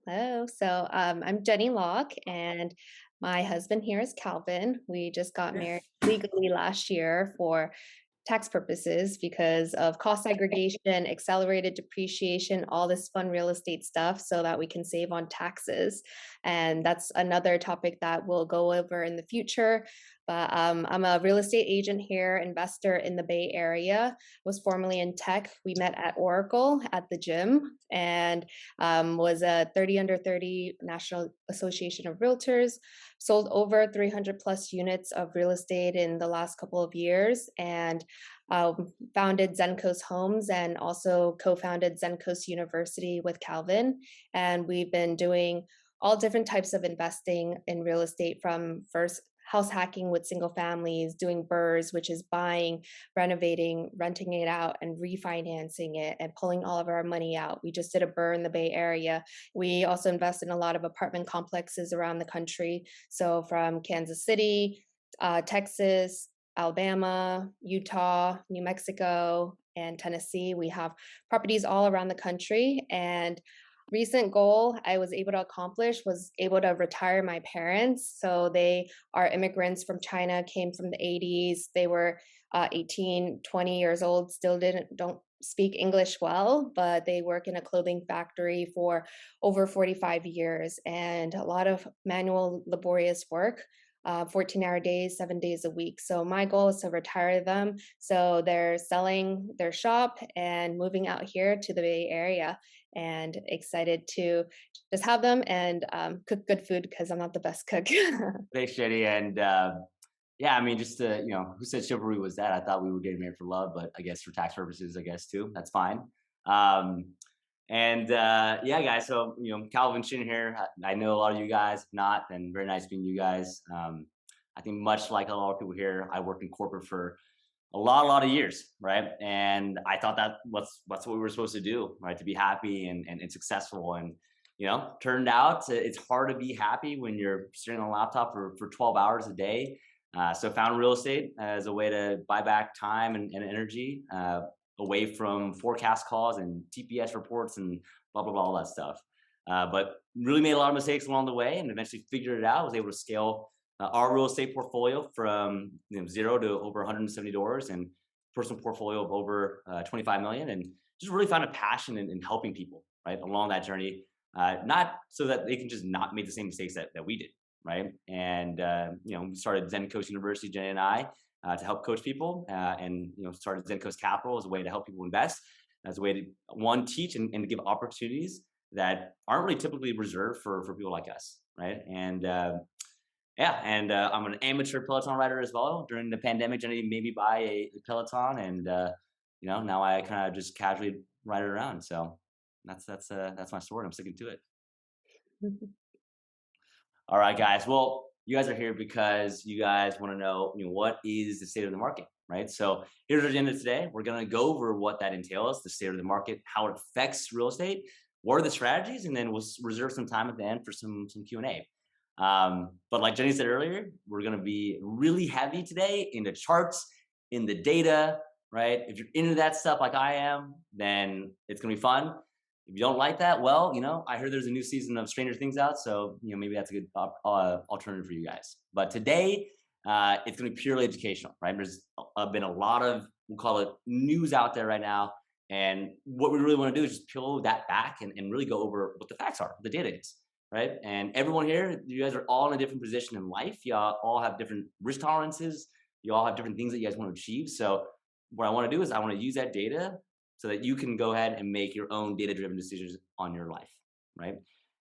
Hello. I'm Jenny Locke, and my husband here is Calvin. We just got married legally last year for tax purposes because of cost segregation, accelerated depreciation, all this fun real estate stuff, so that we can save on taxes. And that's another topic that we'll go over in the future. But I'm a real estate agent here, investor in the Bay Area. Was formerly in tech. We met at Oracle at the gym, and was a 30 under 30 National Association of Realtors, sold over 300 plus units of real estate in the last couple of years, and founded Zencoast Homes and also co-founded Zencoast University with Calvin. And we've been doing all different types of investing in real estate, from first house hacking with single families, doing BRRRRs, which is buying, renovating, renting it out, and refinancing it and pulling all of our money out. We just did a BRRRR in the Bay Area. We also invest in a lot of apartment complexes around the country. So from Kansas City, Texas, Alabama, Utah, New Mexico, and Tennessee. We have properties all around the country. And recent goal I was able to accomplish was able to retire my parents. So they are immigrants from China, came from the 80s. They were 18, 20 years old, still don't speak English well, but they work in a clothing factory for over 45 years, and a lot of manual laborious work. 14-hour days, 7 days a week. So my goal is to retire them. So they're selling their shop and moving out here to the Bay Area, and excited to just have them and cook good food because I'm not the best cook. Thanks, Jenny. And yeah, I mean, just to, who said chivalry was that? I thought we were getting married for love, but I guess for tax purposes, I guess too. That's fine. Um, yeah, guys. So, Calvin Shin here. I know a lot of you guys, if not, and very nice meeting you guys. I think much like a lot of people here, I worked in corporate for a lot of years, right? And I thought that's what we were supposed to do, right? To be happy and successful. And turned out it's hard to be happy when you're sitting on a laptop for 12 hours a day. So found real estate as a way to buy back time and energy away from forecast calls and TPS reports and blah blah blah, all that stuff. But really made a lot of mistakes along the way, and eventually figured it out. Was able to scale our real estate portfolio from zero to over 170 doors, and personal portfolio of over 25 million, and just really found a passion in helping people right along that journey. Not so that they can just not make the same mistakes that we did, right? And we started Zen Coast University, Jenny and I, to help coach people, and started Zen Coast Capital as a way to help people invest, as a way to teach and to give opportunities that aren't really typically reserved for people like us, right? And yeah, and I'm an amateur Peloton rider as well. During the pandemic, Jenny made me buy a Peloton, and now I kind of just casually ride it around. So that's my story. I'm sticking to it. All right, guys. Well, you guys are here because you guys want to know, what is the state of the market, right? So here's our agenda today. We're going to go over what that entails, the state of the market, how it affects real estate, what are the strategies, and then we'll reserve some time at the end for some Q&A. But like Jenny said earlier, we're going to be really heavy today in the charts, in the data, right? If you're into that stuff like I am, then it's going to be fun. If you don't like that, well, I heard there's a new season of Stranger Things out, so maybe that's a good alternative for you guys. But today, it's going to be purely educational, right? There's been a lot of, we'll call it, news out there right now, and what we really want to do is just peel that back and really go over what the facts are, what the data is, right? And everyone here, you guys are all in a different position in life. You all have different risk tolerances. You all have different things that you guys want to achieve. So what I want to do is I want to use that data so that you can go ahead and make your own data-driven decisions on your life, right?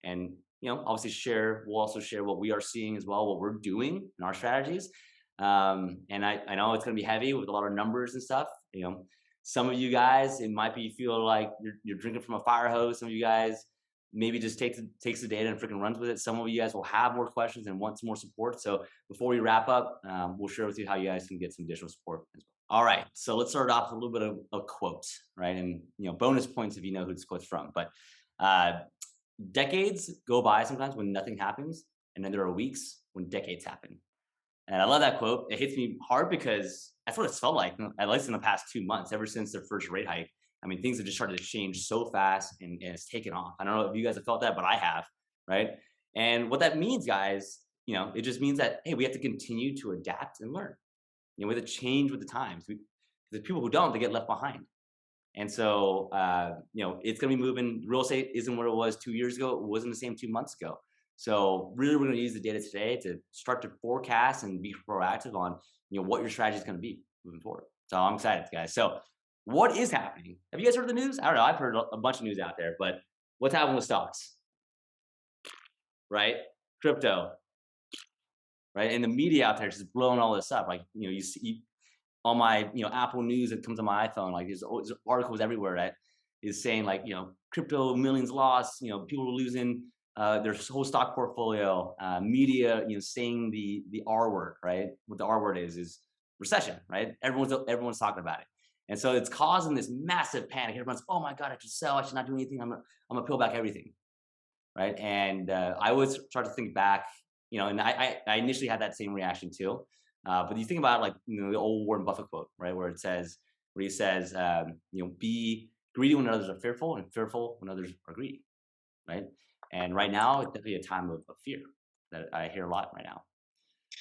And obviously we'll also share what we are seeing as well, what we're doing in our strategies. And I know it's going to be heavy with a lot of numbers and stuff. Some of you guys, it might be feel like you're drinking from a fire hose. Some of you guys maybe just takes the data and freaking runs with it. Some of you guys will have more questions and want some more support. So before we wrap up, we'll share with you how you guys can get some additional support as well. All right, so let's start off with a little bit of a quote, right? And bonus points if you know who this quote's from. But decades go by sometimes when nothing happens, and then there are weeks when decades happen. And I love that quote. It hits me hard because that's what it's felt like, at least in the past 2 months, ever since their first rate hike. I mean, things have just started to change so fast and it's taken off. I don't know if you guys have felt that, but I have, right? And what that means, guys, it just means that, hey, we have to continue to adapt and learn. We have to change with the times. The people who don't, they get left behind. And so, it's going to be moving. Real estate isn't what it was 2 years ago. It wasn't the same 2 months ago. So really, we're going to use the data today to start to forecast and be proactive on, what your strategy is going to be moving forward. So I'm excited, guys. So what is happening? Have you guys heard the news? I don't know. I've heard a bunch of news out there, but what's happening with stocks, right? Crypto, right? And the media out there is just blowing all this up. Like, you see on my, Apple News that comes on my iPhone, like there's articles everywhere that is saying like, crypto millions lost, people are losing their whole stock portfolio, media, saying the R word, right? What the R word is recession, right? Everyone's talking about it. And so it's causing this massive panic. Everyone's, oh my God, I should sell. I should not do anything. I'm gonna peel back everything, right? And I always start to think back, and I initially had that same reaction too. But you think about like, the old Warren Buffett quote, right? Where he says, be greedy when others are fearful and fearful when others are greedy, right? And right now, it's definitely a time of fear that I hear a lot right now.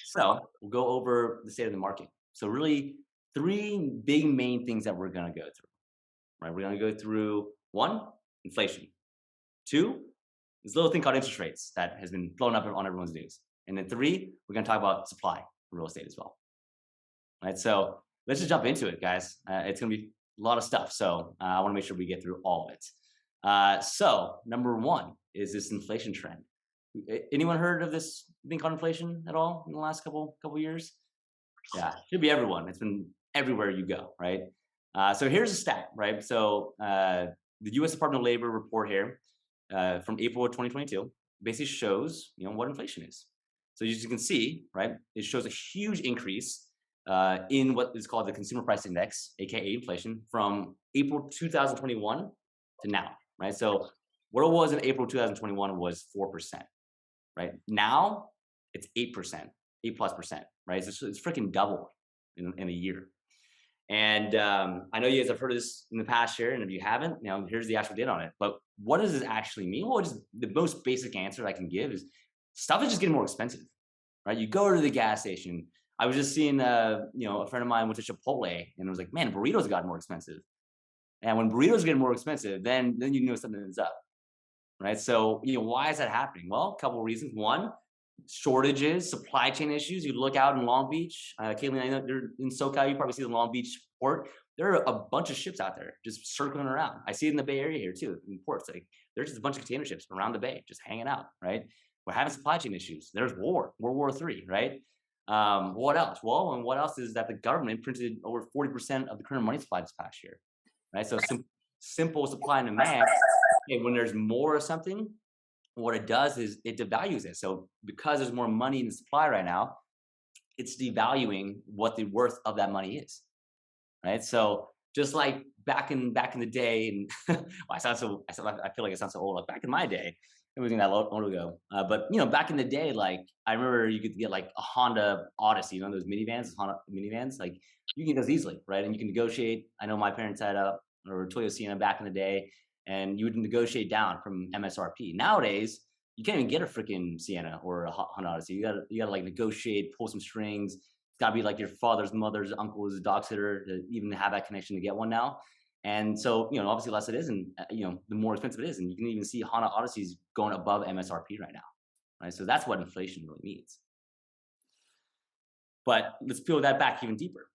So we'll go over the state of the market. So really, three big main things that we're going to go through, right? We're going to go through one, inflation. Two, this little thing called interest rates that has been blown up on everyone's news. And then three, we're going to talk about supply for real estate as well, right? So let's just jump into it, guys. It's going to be a lot of stuff. So I want to make sure we get through all of it. So number one is this inflation trend. Anyone heard of this thing called inflation at all in the last couple years? Yeah, should be everyone. It's been everywhere you go, right? So here's a stat, right? So the U.S. Department of Labor report here from April of 2022 basically shows, what inflation is. So as you can see, right, it shows a huge increase in what is called the Consumer Price Index, aka inflation, from April 2021 to now, right? So what it was in April 2021 was 4%, right? Now it's 8%, 8+%, right? It's freaking doubled in a year. And I know you guys have heard of this in the past year, and if you haven't, here's the actual data on it. But what does this actually mean? Well, just the most basic answer I can give is stuff is just getting more expensive, right? You go to the gas station. I was just seeing, a friend of mine went to Chipotle, and it was like, man, burritos got more expensive. And when burritos get more expensive, then you know something is up, right? So, why is that happening? Well, a couple of reasons. One, shortages, supply chain issues. You look out in Long Beach, Caitlin, I know you're in SoCal, you probably see the Long Beach port. There are a bunch of ships out there just circling around. I see it in the Bay Area here too, in ports. Like there's just a bunch of container ships around the Bay, just hanging out, right? We're having supply chain issues. There's World War III, right? What else? Well, and what else is that the government printed over 40% of the current money supply this past year, right? So simple supply and demand. Okay, when there's more of something, what it does is it devalues it. So because there's more money in the supply right now, it's devaluing what the worth of that money is, right? So just like back in the day, and I feel like I sound so old. Like back in my day, it wasn't that long ago. But back in the day, like I remember you could get like a Honda Odyssey, those minivans, Honda minivans. Like you can get those easily, right? And you can negotiate. I know my parents had a Toyota Sienna back in the day, and you would negotiate down from MSRP. Nowadays, you can't even get a freaking Sienna or a Honda Odyssey. You gotta like negotiate, pull some strings. It's gotta be like your father's, mother's, uncle's dog sitter to even have that connection to get one now. And so, obviously less it is, and the more expensive it is. And you can even see Honda Odysseys going above MSRP right now, right? So that's what inflation really means. But let's peel that back even deeper,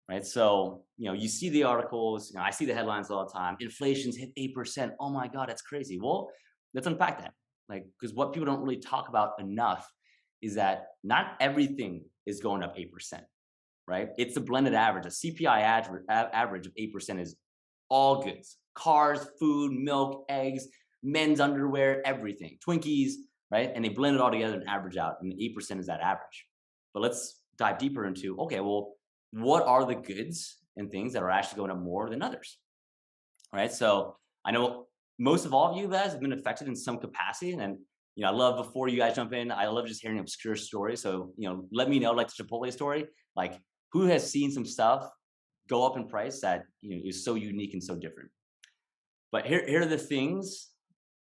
right? So, you see the articles, I see the headlines all the time. Inflation's hit 8%. Oh my God, that's crazy. Well, let's unpack that. Like, because what people don't really talk about enough is that not everything is going up 8%, right? It's a blended average. A CPI average of 8% is all goods, cars, food, milk, eggs, men's underwear, everything, Twinkies, right? And they blend it all together and average out, and 8% is that average. But let's dive deeper into, okay, well, what are the goods and things that are actually going up more than others, right? So I know most of all of you guys have been affected in some capacity, and I love, before you guys jump in, I love just hearing obscure stories. So let me know, like the Chipotle story, like who has seen some stuff go up in price that is so unique and so different. But here are the things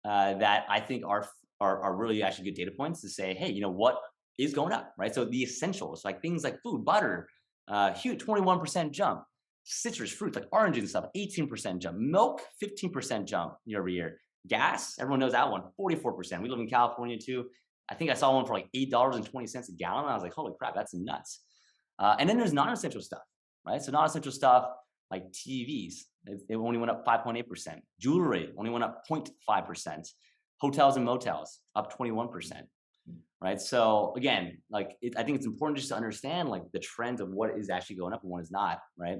that I think are really actually good data points to say, hey, what is going up, right? So the essentials, like things like food, butter, huge 21% jump. Citrus fruits like oranges and stuff, 18% jump. Milk, 15% jump year over year. Gas, everyone knows that one, 44%. We live in California too. I think I saw one for like $8.20 a gallon. And I was like, holy crap, that's nuts. And then there's non-essential stuff, right? So non-essential stuff like TVs, it only went up 5.8%. Jewelry only went up 0.5%. Hotels and motels up 21%, right? So again, I think it's important just to understand like the trends of what is actually going up and what is not, right?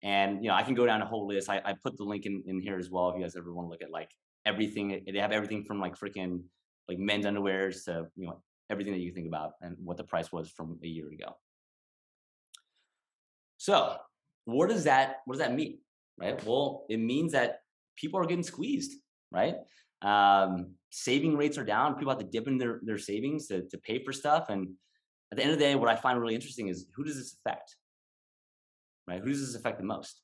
And I can go down a whole list. I put the link in here as well if you guys ever want to look at like everything. They have everything from like freaking like men's underwears to everything that you think about and what the price was from a year ago. So what does that mean, right? Well, it means that people are getting squeezed, right? Saving rates are down. People have to dip in their savings to pay for stuff. And at the end of the day, what I find really interesting is who does this affect, right? Who does this affect the most?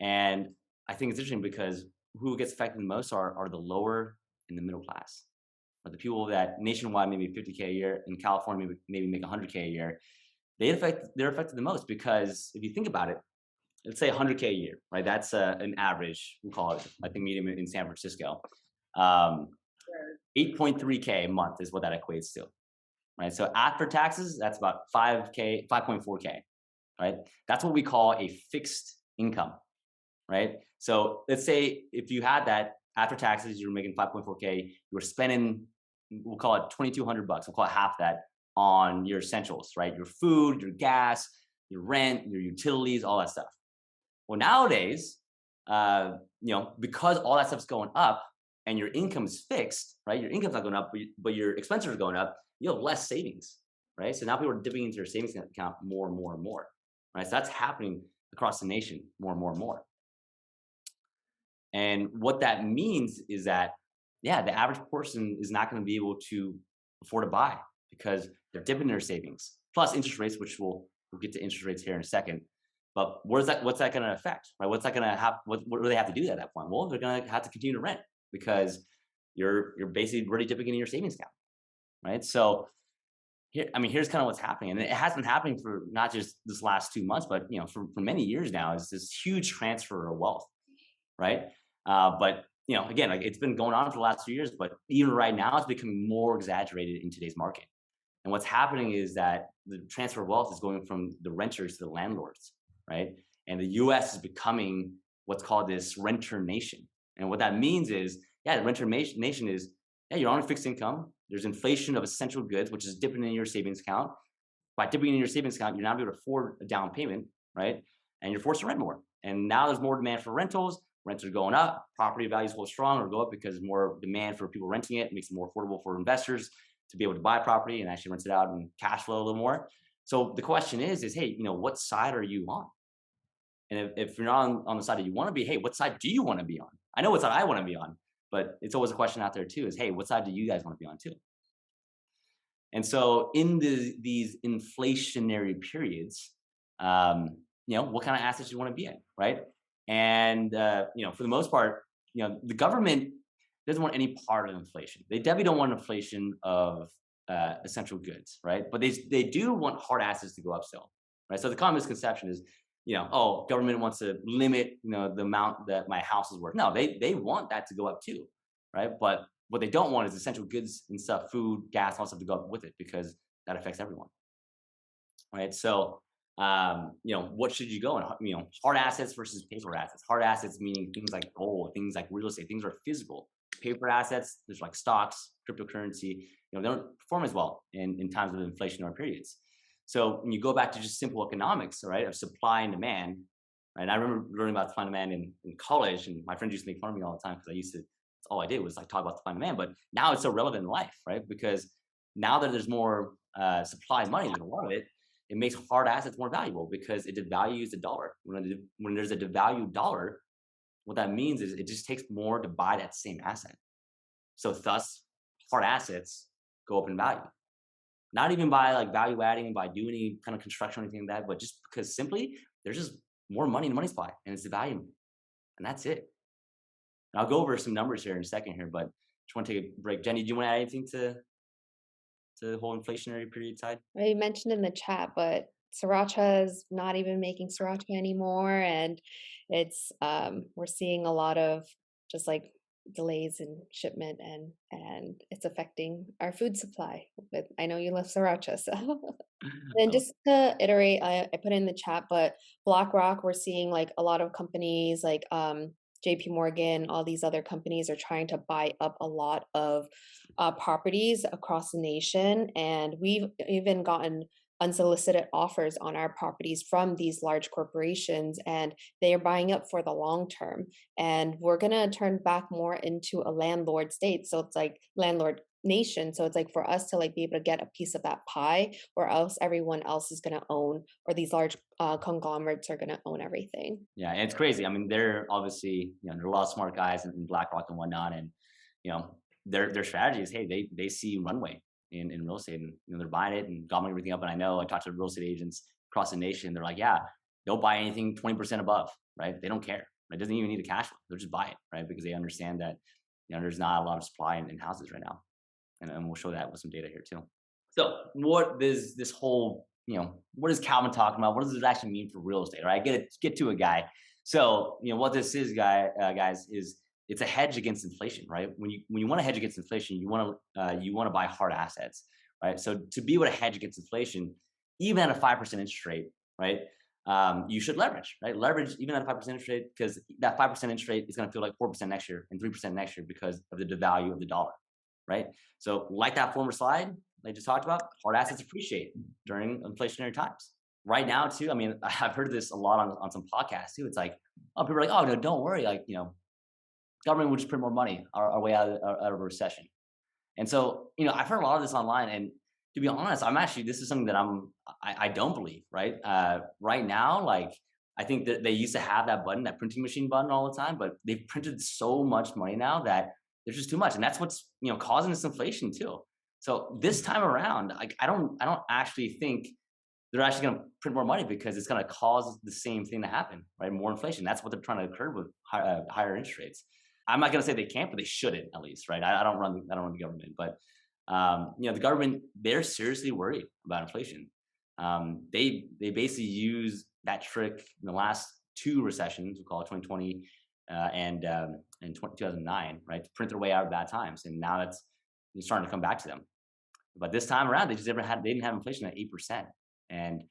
And I think it's interesting because who gets affected the most are the lower and the middle class, or the people that nationwide maybe 50K a year, in California maybe make 100K a year. They're affected the most because if you think about it, let's say 100K a year, right? That's an average, we'll call it, I think medium in San Francisco. 8.3K a month is what that equates to, right? So after taxes, that's about 5.4K, right? That's what we call a fixed income, right? So let's say if you had that after taxes, you're making 5.4K, you were spending, we'll call it $2,200. We'll call it half that on your essentials, right? Your food, your gas, your rent, your utilities, all that stuff. Well, nowadays, because all that stuff's going up and your income is fixed, right? Your income's not going up, but your expenses are going up. You have less savings, right? So now people are dipping into their savings account more and more and more, right? So that's happening across the nation more and more and more. And what that means is that, yeah, the average person is not going to be able to afford to buy because they're dipping their savings, plus interest rates, which we'll get to interest rates here in a second. But what's that going to affect, right? What's that going to have? What do they have to do at that point? Well, they're going to have to continue to rent because you're basically already dipping into your savings account, right? So here's kind of what's happening, and it has been happening for not just this last 2 months, but for many years now. Is this huge transfer of wealth, right? But again, like it's been going on for the last 2 years, but even right now, it's becoming more exaggerated in today's market. And what's happening is that the transfer of wealth is going from the renters to the landlords, right? And the U.S. is becoming what's called this renter nation. And what that means is, the renter nation is, you're on a fixed income. There's inflation of essential goods, which is dipping in your savings account. By dipping in your savings account, you're not able to afford a down payment, right? And you're forced to rent more. And now there's more demand for rentals. Rents are going up. Property values hold strong or go up because there's more demand for people renting it. It makes it more affordable for investors to be able to buy property and actually rent it out and cash flow a little more. So the question is, hey, what side are you on? And if you're not on the side that you want to be, hey, what side do you want to be on? I know what side I want to be on, but it's always a question out there too is, hey, what side do you guys want to be on too? And so in these inflationary periods, what kind of assets you want to be in, right? And, for the most part, the government doesn't want any part of inflation. They definitely don't want inflation of essential goods, right? But they do want hard assets to go up still, right? So the common misconception is, government wants to limit, the amount that my house is worth. No, they want that to go up too, right? But what they don't want is essential goods and stuff, food, gas, all stuff to go up with it because that affects everyone, right? So, what should you go in? Hard assets versus paper assets. Hard assets meaning things like gold, things like real estate, things are physical. Paper assets, there's like stocks, cryptocurrency, they don't perform as well in times of inflationary periods. So when you go back to just simple economics, right, of supply and demand, right? And I remember learning about supply and demand in college, and my friends used to make fun of me all the time because that's all I did was like talk about supply and demand. But now it's so relevant in life, right? Because now that there's more supply money, there's a lot of it, it makes hard assets more valuable because it devalues the dollar. When there's a devalued dollar, what that means is it just takes more to buy that same asset. So thus, hard assets go up in value. Not even by like value adding and by doing any kind of construction or anything like that, but just because simply there's just more money in the money supply and it's the value. And that's it. And I'll go over some numbers here in a second here, but just want to take a break. Jenny, do you want to add anything to the whole inflationary period side? I mentioned in the chat, but sriracha is not even making sriracha anymore, and it's we're seeing a lot of just like delays in shipment, and it's affecting our food supply. But I know you love sriracha, so and Oh, just to iterate, I put in the chat, but BlackRock, we're seeing like a lot of companies like JP Morgan, all these other companies are trying to buy up a lot of properties across the nation. And we've even gotten unsolicited offers on our properties from these large corporations, and they are buying up for the long term. And we're going to turn back more into a landlord state. So it's like landlord nation. So it's like for us to like be able to get a piece of that pie, or else everyone else is going to own, or these large conglomerates are going to own everything. yeah, and it's crazy. I mean, they're obviously, there are a lot of smart guys in BlackRock and whatnot, and you know, their strategy is, hey, they see runway in real estate, and they're buying it and gobbling everything up. And I know I talked to real estate agents across the nation. They're like, yeah, they'll buy anything 20% above, right? They don't care. It doesn't even need a cash flow. They'll just buy it, right? Because they understand that there's not a lot of supply in houses right now, and we'll show that with some data here too. So what is this whole, what is Calvin talking about? What does this actually mean for real estate? All right, get to it, guy. So what this is, guys, is it's a hedge against inflation, right? When you want to hedge against inflation, you want to buy hard assets, right? So to be able to hedge against inflation, even at a 5% interest rate, right? You should leverage, right? Leverage even at a 5% interest rate, because that 5% interest rate is going to feel like 4% next year and 3% next year because of the devalue of the dollar, right? So like that former slide I just talked about, hard assets appreciate during inflationary times. Right now, too, I mean, I've heard this a lot on some podcasts too. It's like, oh, people are like, oh, no, don't worry. Like, government will just print more money our way out of a recession. And so, I've heard a lot of this online. And to be honest, this is something that I don't believe, right? Right now, like, I think that they used to have that button, that printing machine button all the time, but they've printed so much money now that there's just too much. And that's what's, causing this inflation too. So this time around, like, I don't actually think they're actually going to print more money, because it's going to cause the same thing to happen, right? More inflation. That's what they're trying to curb with higher interest rates. I'm not going to say they can't, but they shouldn't, at least, right? I don't run the government, but the government, they're seriously worried about inflation. They basically use that trick in the last two recessions, we call it 2020 and 2009, right, to print their way out of bad times, and now it's starting to come back to them. But this time around, they didn't have inflation at 8%, and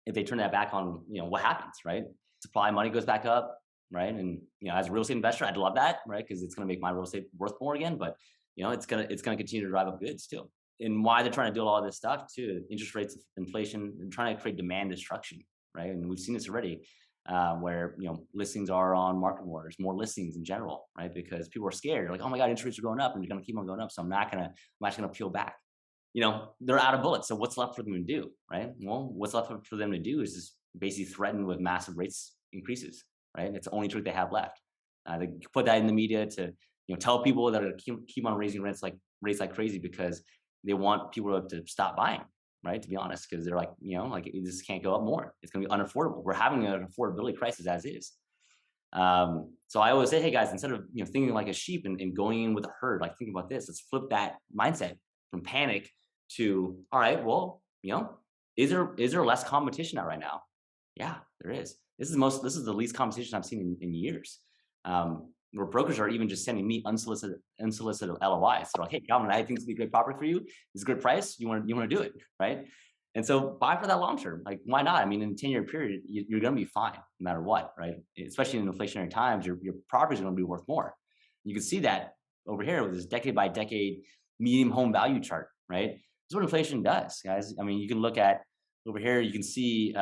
if they turn that back on, what happens, right? Supply money goes back up, right? And as a real estate investor, I'd love that, right? Because it's going to make my real estate worth more again. But it's gonna continue to drive up goods too. And why they're trying to do all this stuff too, interest rates, inflation, and trying to create demand destruction, right? And we've seen this already, where listings are on market wars, more listings in general, right? Because people are scared. They're like, oh my God, interest rates are going up, and they're going to keep on going up. So I'm actually going to peel back. They're out of bullets. So what's left for them to do, right? Well, what's left for them to do is just basically threaten with massive rates increases, right? It's the only trick they have left. They put that in the media to, tell people that are keep on raising rates like crazy, because they want people to stop buying, right? To be honest, because they're like, like, this can't go up more. It's going to be unaffordable. We're having an affordability crisis as is. So I always say, hey guys, instead of thinking like a sheep and going in with a herd, like, think about this. Let's flip that mindset from panic to, all right, well, is there less competition out right now? Yeah, there is. This is the least competition I've seen in years. Where brokers are even just sending me unsolicited LOIs. They're like, hey, Calvin, I think this would be a great property for you. It's a good price. You want to do it, right? And so buy for that long term. Like, why not? I mean, in a 10-year period, you're going to be fine no matter what, right? Especially in inflationary times, your property is going to be worth more. You can see that over here with this decade by decade median home value chart, right? This is what inflation does, guys. I mean, you can look at over here, you can see,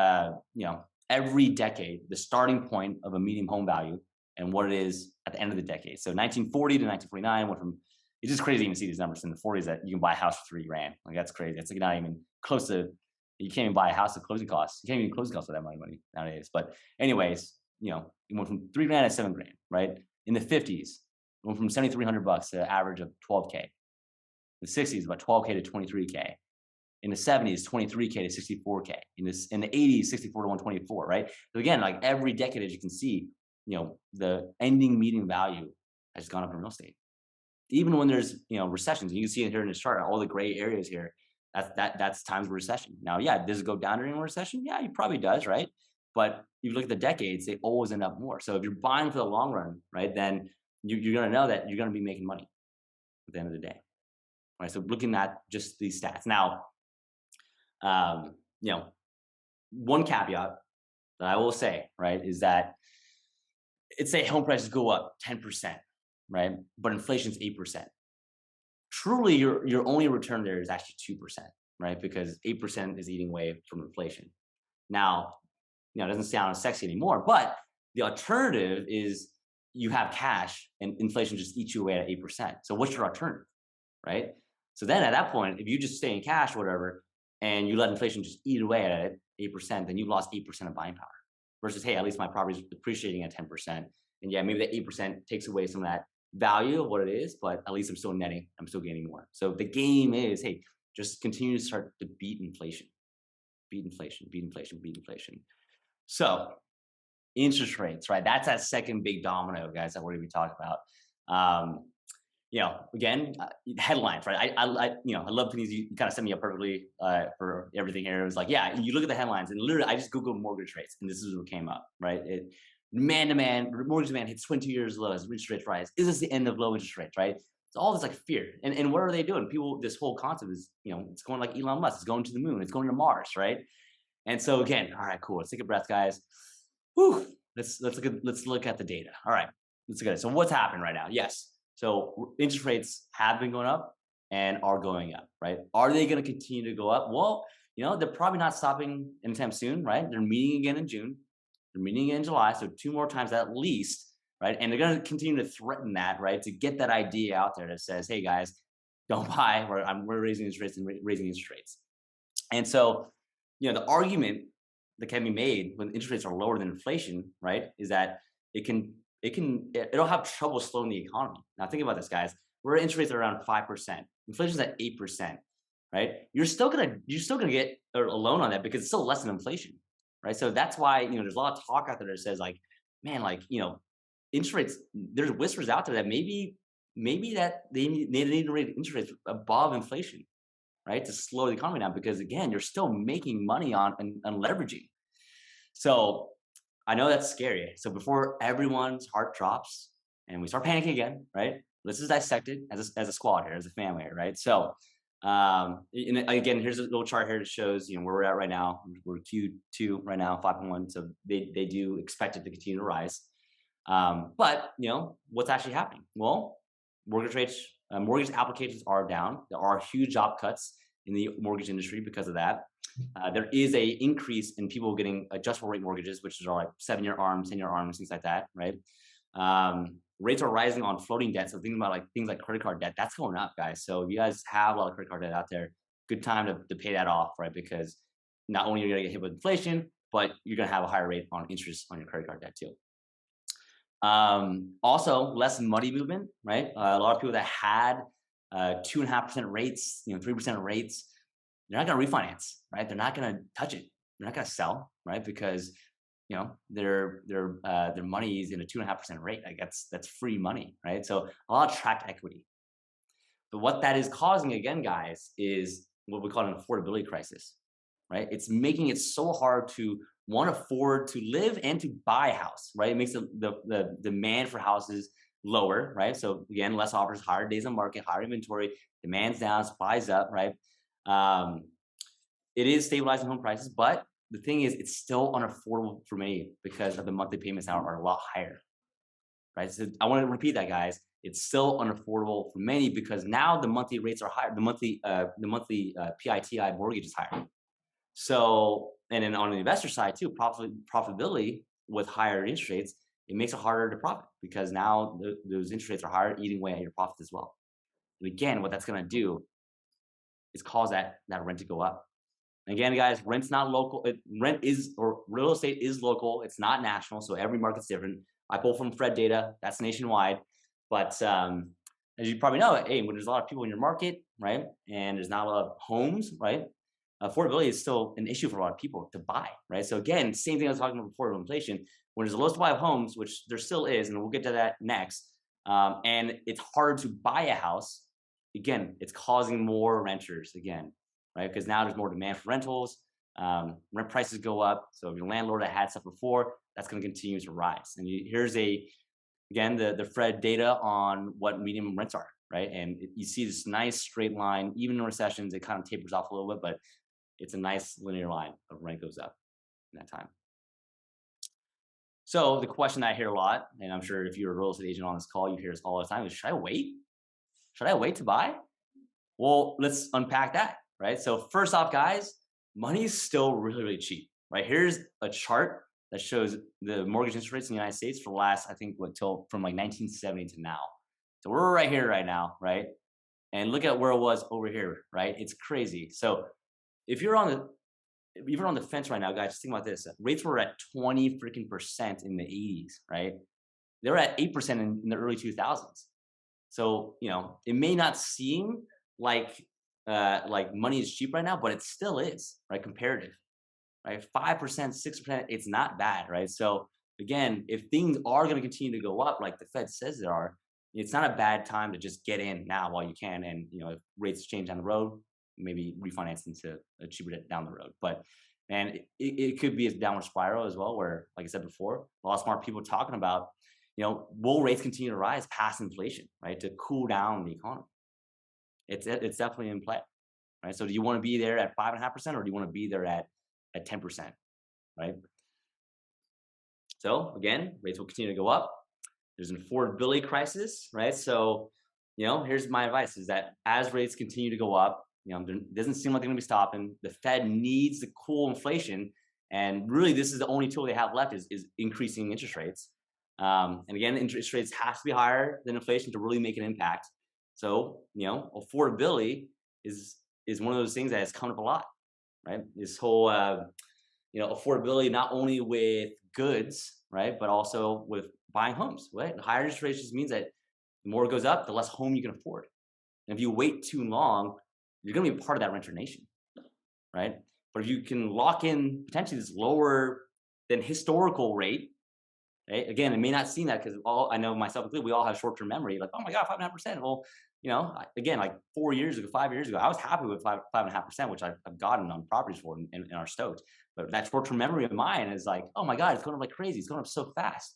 every decade, the starting point of a median home value and what it is at the end of the decade. So 1940 to 1949 went from, it's just crazy to even see these numbers in the 40s that you can buy a house for $3,000. Like, that's crazy. It's like not even close to, you can't even buy a house at closing costs. You can't even closing costs for that money nowadays. But anyways, it went from $3,000 to $7,000, right? In the 50s, it went from $7,300 to an average of $12K. In the 60s, about $12K to $23K. In the 70s, $23K to $64K. In the 80s, $64 to $124, right? So again, like every decade, as you can see, the ending median value has just gone up in real estate. Even when there's recessions, and you can see it here in this chart, all the gray areas here. That's times of recession. Now, yeah, does it go down during a recession? Yeah, it probably does, right? But if you look at the decades, they always end up more. So if you're buying for the long run, right, then you're going to know that you're going to be making money at the end of the day, right? So looking at just these stats. Now, um, you know, one caveat that I will say, right, is that it's say home prices go up 10%, right? But inflation's 8%. Truly, your only return there is actually 2%, right? Because 8% is eating away from inflation. Now, it doesn't sound sexy anymore, but the alternative is you have cash and inflation just eats you away at 8%. So what's your alternative, right? So then at that point, if you just stay in cash or whatever, and you let inflation just eat away at it, 8%, then you've lost 8% of buying power. Versus, hey, at least my property is appreciating at 10%. And yeah, maybe that 8% takes away some of that value of what it is, but at least I'm still netting, I'm still gaining more. So the game is, hey, just continue to start to beat inflation, beat inflation, beat inflation, beat inflation. So interest rates, right? That's that second big domino, guys, that we're gonna be talking about. Again, headlines, right? I love things. You kind of set me up perfectly for everything here. It was like, yeah, you look at the headlines, and literally, I just googled mortgage rates, and this is what came up, right? Man demand, mortgage demand hits 22 years low as interest rates rise. Is this the end of low interest rates, right? It's all this like fear. And what are they doing? People, this whole concept is, it's going like Elon Musk. It's going to the moon. It's going to Mars, right? And so again, all right, cool. Let's take a breath, guys. Whew. Let's look at the data. All right, let's look at it. So what's happening right now? Yes. So interest rates have been going up and are going up, right? Are they going to continue to go up? Well, they're probably not stopping anytime soon, right? They're meeting again in June. They're meeting in July. So 2 more times at least, right? And they're going to continue to threaten that, right? To get that idea out there that says, hey guys, don't buy, we're raising interest rates and raising interest rates. And so, the argument that can be made when interest rates are lower than inflation, right, is that it'll have trouble slowing the economy. Now think about this, guys. We're interest rates are around 5%. Inflation's at 8%, right? You're still gonna get a loan on that because it's still less than inflation, right? So that's why there's a lot of talk out there that says like, man, like interest rates. There's whispers out there that maybe that they need to raise interest rates above inflation, right, to slow the economy down because again, you're still making money on leveraging. So I know that's scary. So before everyone's heart drops and we start panicking again, right? Let's just dissect it as a squad here, as a family here, right? So, and again, here's a little chart here that shows, where we're at right now. We're Q2 right now, 5.1. So they do expect it to continue to rise. But, what's actually happening? Well, mortgage rates, mortgage applications are down. There are huge job cuts in the mortgage industry because of that. There is a increase in people getting adjustable rate mortgages, which are like 7-year ARMs, 10-year ARMs, things like that, right? Rates are rising on floating debt. So think about things like credit card debt. That's going up, guys. So if you guys have a lot of credit card debt out there, good time to pay that off, right? Because not only are you going to get hit with inflation, but you're going to have a higher rate on interest on your credit card debt too. Also, less money movement, right? A lot of people that had 2.5% rates, 3% rates, they're not going to refinance, right? They're not going to touch it. They're not going to sell, right? Because their money is in a 2.5% rate. Like that's free money, right? So a lot of trapped equity. But what that is causing again, guys, is what we call an affordability crisis, right? It's making it so hard to afford to live and to buy a house, right? It makes the demand for houses lower, right? So again, less offers, higher days on market, higher inventory, demand's down, supply's up, right? It is stabilizing home prices, but the thing is, it's still unaffordable for many because of the monthly payments now are a lot higher, right? So I want to repeat that, guys. It's still unaffordable for many because now the monthly rates are higher. The monthly PITI mortgage is higher. So, and then on the investor side too, profitability with higher interest rates, it makes it harder to profit because now those interest rates are higher, eating away at your profits as well. And again, what that's going to do is cause that rent to go up. And again, guys, rent's not local. Real estate is local. It's not national. So every market's different. I pull from Fred data. That's nationwide. But as you probably know, hey, when there's a lot of people in your market, right, and there's not a lot of homes, right, affordability is still an issue for a lot of people to buy, right? So again, same thing I was talking about before with inflation. When there's a low supply of homes, which there still is, and we'll get to that next, And it's harder to buy a house. Again, it's causing more renters again, right? Because now there's more demand for rentals. Rent prices go up. So if your landlord that had stuff before, that's going to continue to rise. And here's again, the Fed data on what median rents are, right? And you see this nice straight line. Even in recessions, it kind of tapers off a little bit, but it's a nice linear line of rent goes up in that time. So the question I hear a lot, and I'm sure if you're a real estate agent on this call, you hear this all the time, is should I wait? Should I wait to buy? Well, let's unpack that, right? So first off, guys, money is still really, really cheap, right? Here's a chart that shows the mortgage interest rates in the United States for the last, I think, till from like 1970 to now. So we're right here right now, right? And look at where it was over here, right? It's crazy. So if you're on the fence right now, guys, just think about this. Rates were at 20% in the 80s, right? They were at 8% in the early 2000s. So, it may not seem like money is cheap right now, but it still is, right? Comparative, right? 5%, 6%, it's not bad, right? So again, if things are going to continue to go up, like the Fed says they are, it's not a bad time to just get in now while you can. And, if rates change down the road, maybe refinance into a cheaper debt down the road. And it could be a downward spiral as well, where, like I said before, a lot of smart people talking about, will rates continue to rise past inflation, right? To cool down the economy. It's definitely in play, right? So do you want to be there at 5.5%, or do you want to be there at 10%, right? So again, rates will continue to go up. There's an affordability crisis, right? So, here's my advice: is that as rates continue to go up, it doesn't seem like they're going to be stopping. The Fed needs to cool inflation, and really, this is the only tool they have left is increasing interest rates. And again, interest rates have to be higher than inflation to really make an impact. So, affordability is one of those things that has come up a lot, right? This whole, affordability not only with goods, right, but also with buying homes, right? Higher interest rates just means that the more it goes up, the less home you can afford. And if you wait too long, you're going to be part of that renter nation, right? But if you can lock in potentially this lower than historical rate, right? Again, it may not seem that because I know myself included, we all have short-term memory. Like, oh my God, 5.5%. Well, again, like 4 years ago, 5 years ago, I was happy with 5.5%, which I've gotten on properties for and are stoked. But that short-term memory of mine is like, oh my God, it's going up like crazy. It's going up so fast.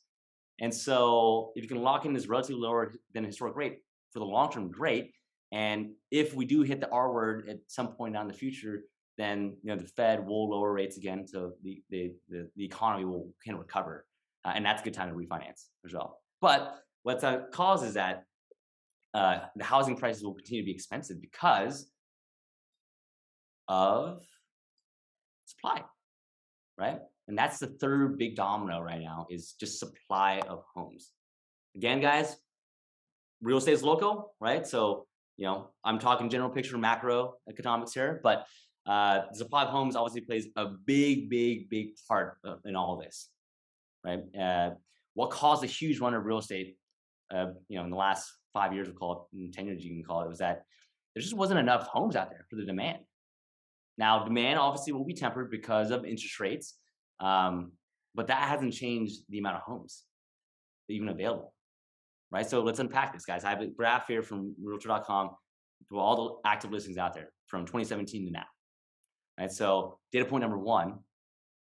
And so if you can lock in this relatively lower than historic rate for the long term, great. And if we do hit the R word at some point down the future, then the Fed will lower rates again, so the economy can recover, and that's a good time to refinance as well. But what that causes that the housing prices will continue to be expensive because of supply, right? And that's the third big domino right now, is just supply of homes. Again, guys, real estate is local, right? So, I'm talking general picture, macro economics here, but the supply of homes obviously plays a big, big, big part in all of this, right? What caused a huge run of real estate, in the last 5 years, we'll call it, 10 years, you can call it, was that there just wasn't enough homes out there for the demand. Now, demand obviously will be tempered because of interest rates, but that hasn't changed the amount of homes even available, right? So let's unpack this, guys. I have a graph here from Realtor.com for all the active listings out there from 2017 to now, right? So data point number one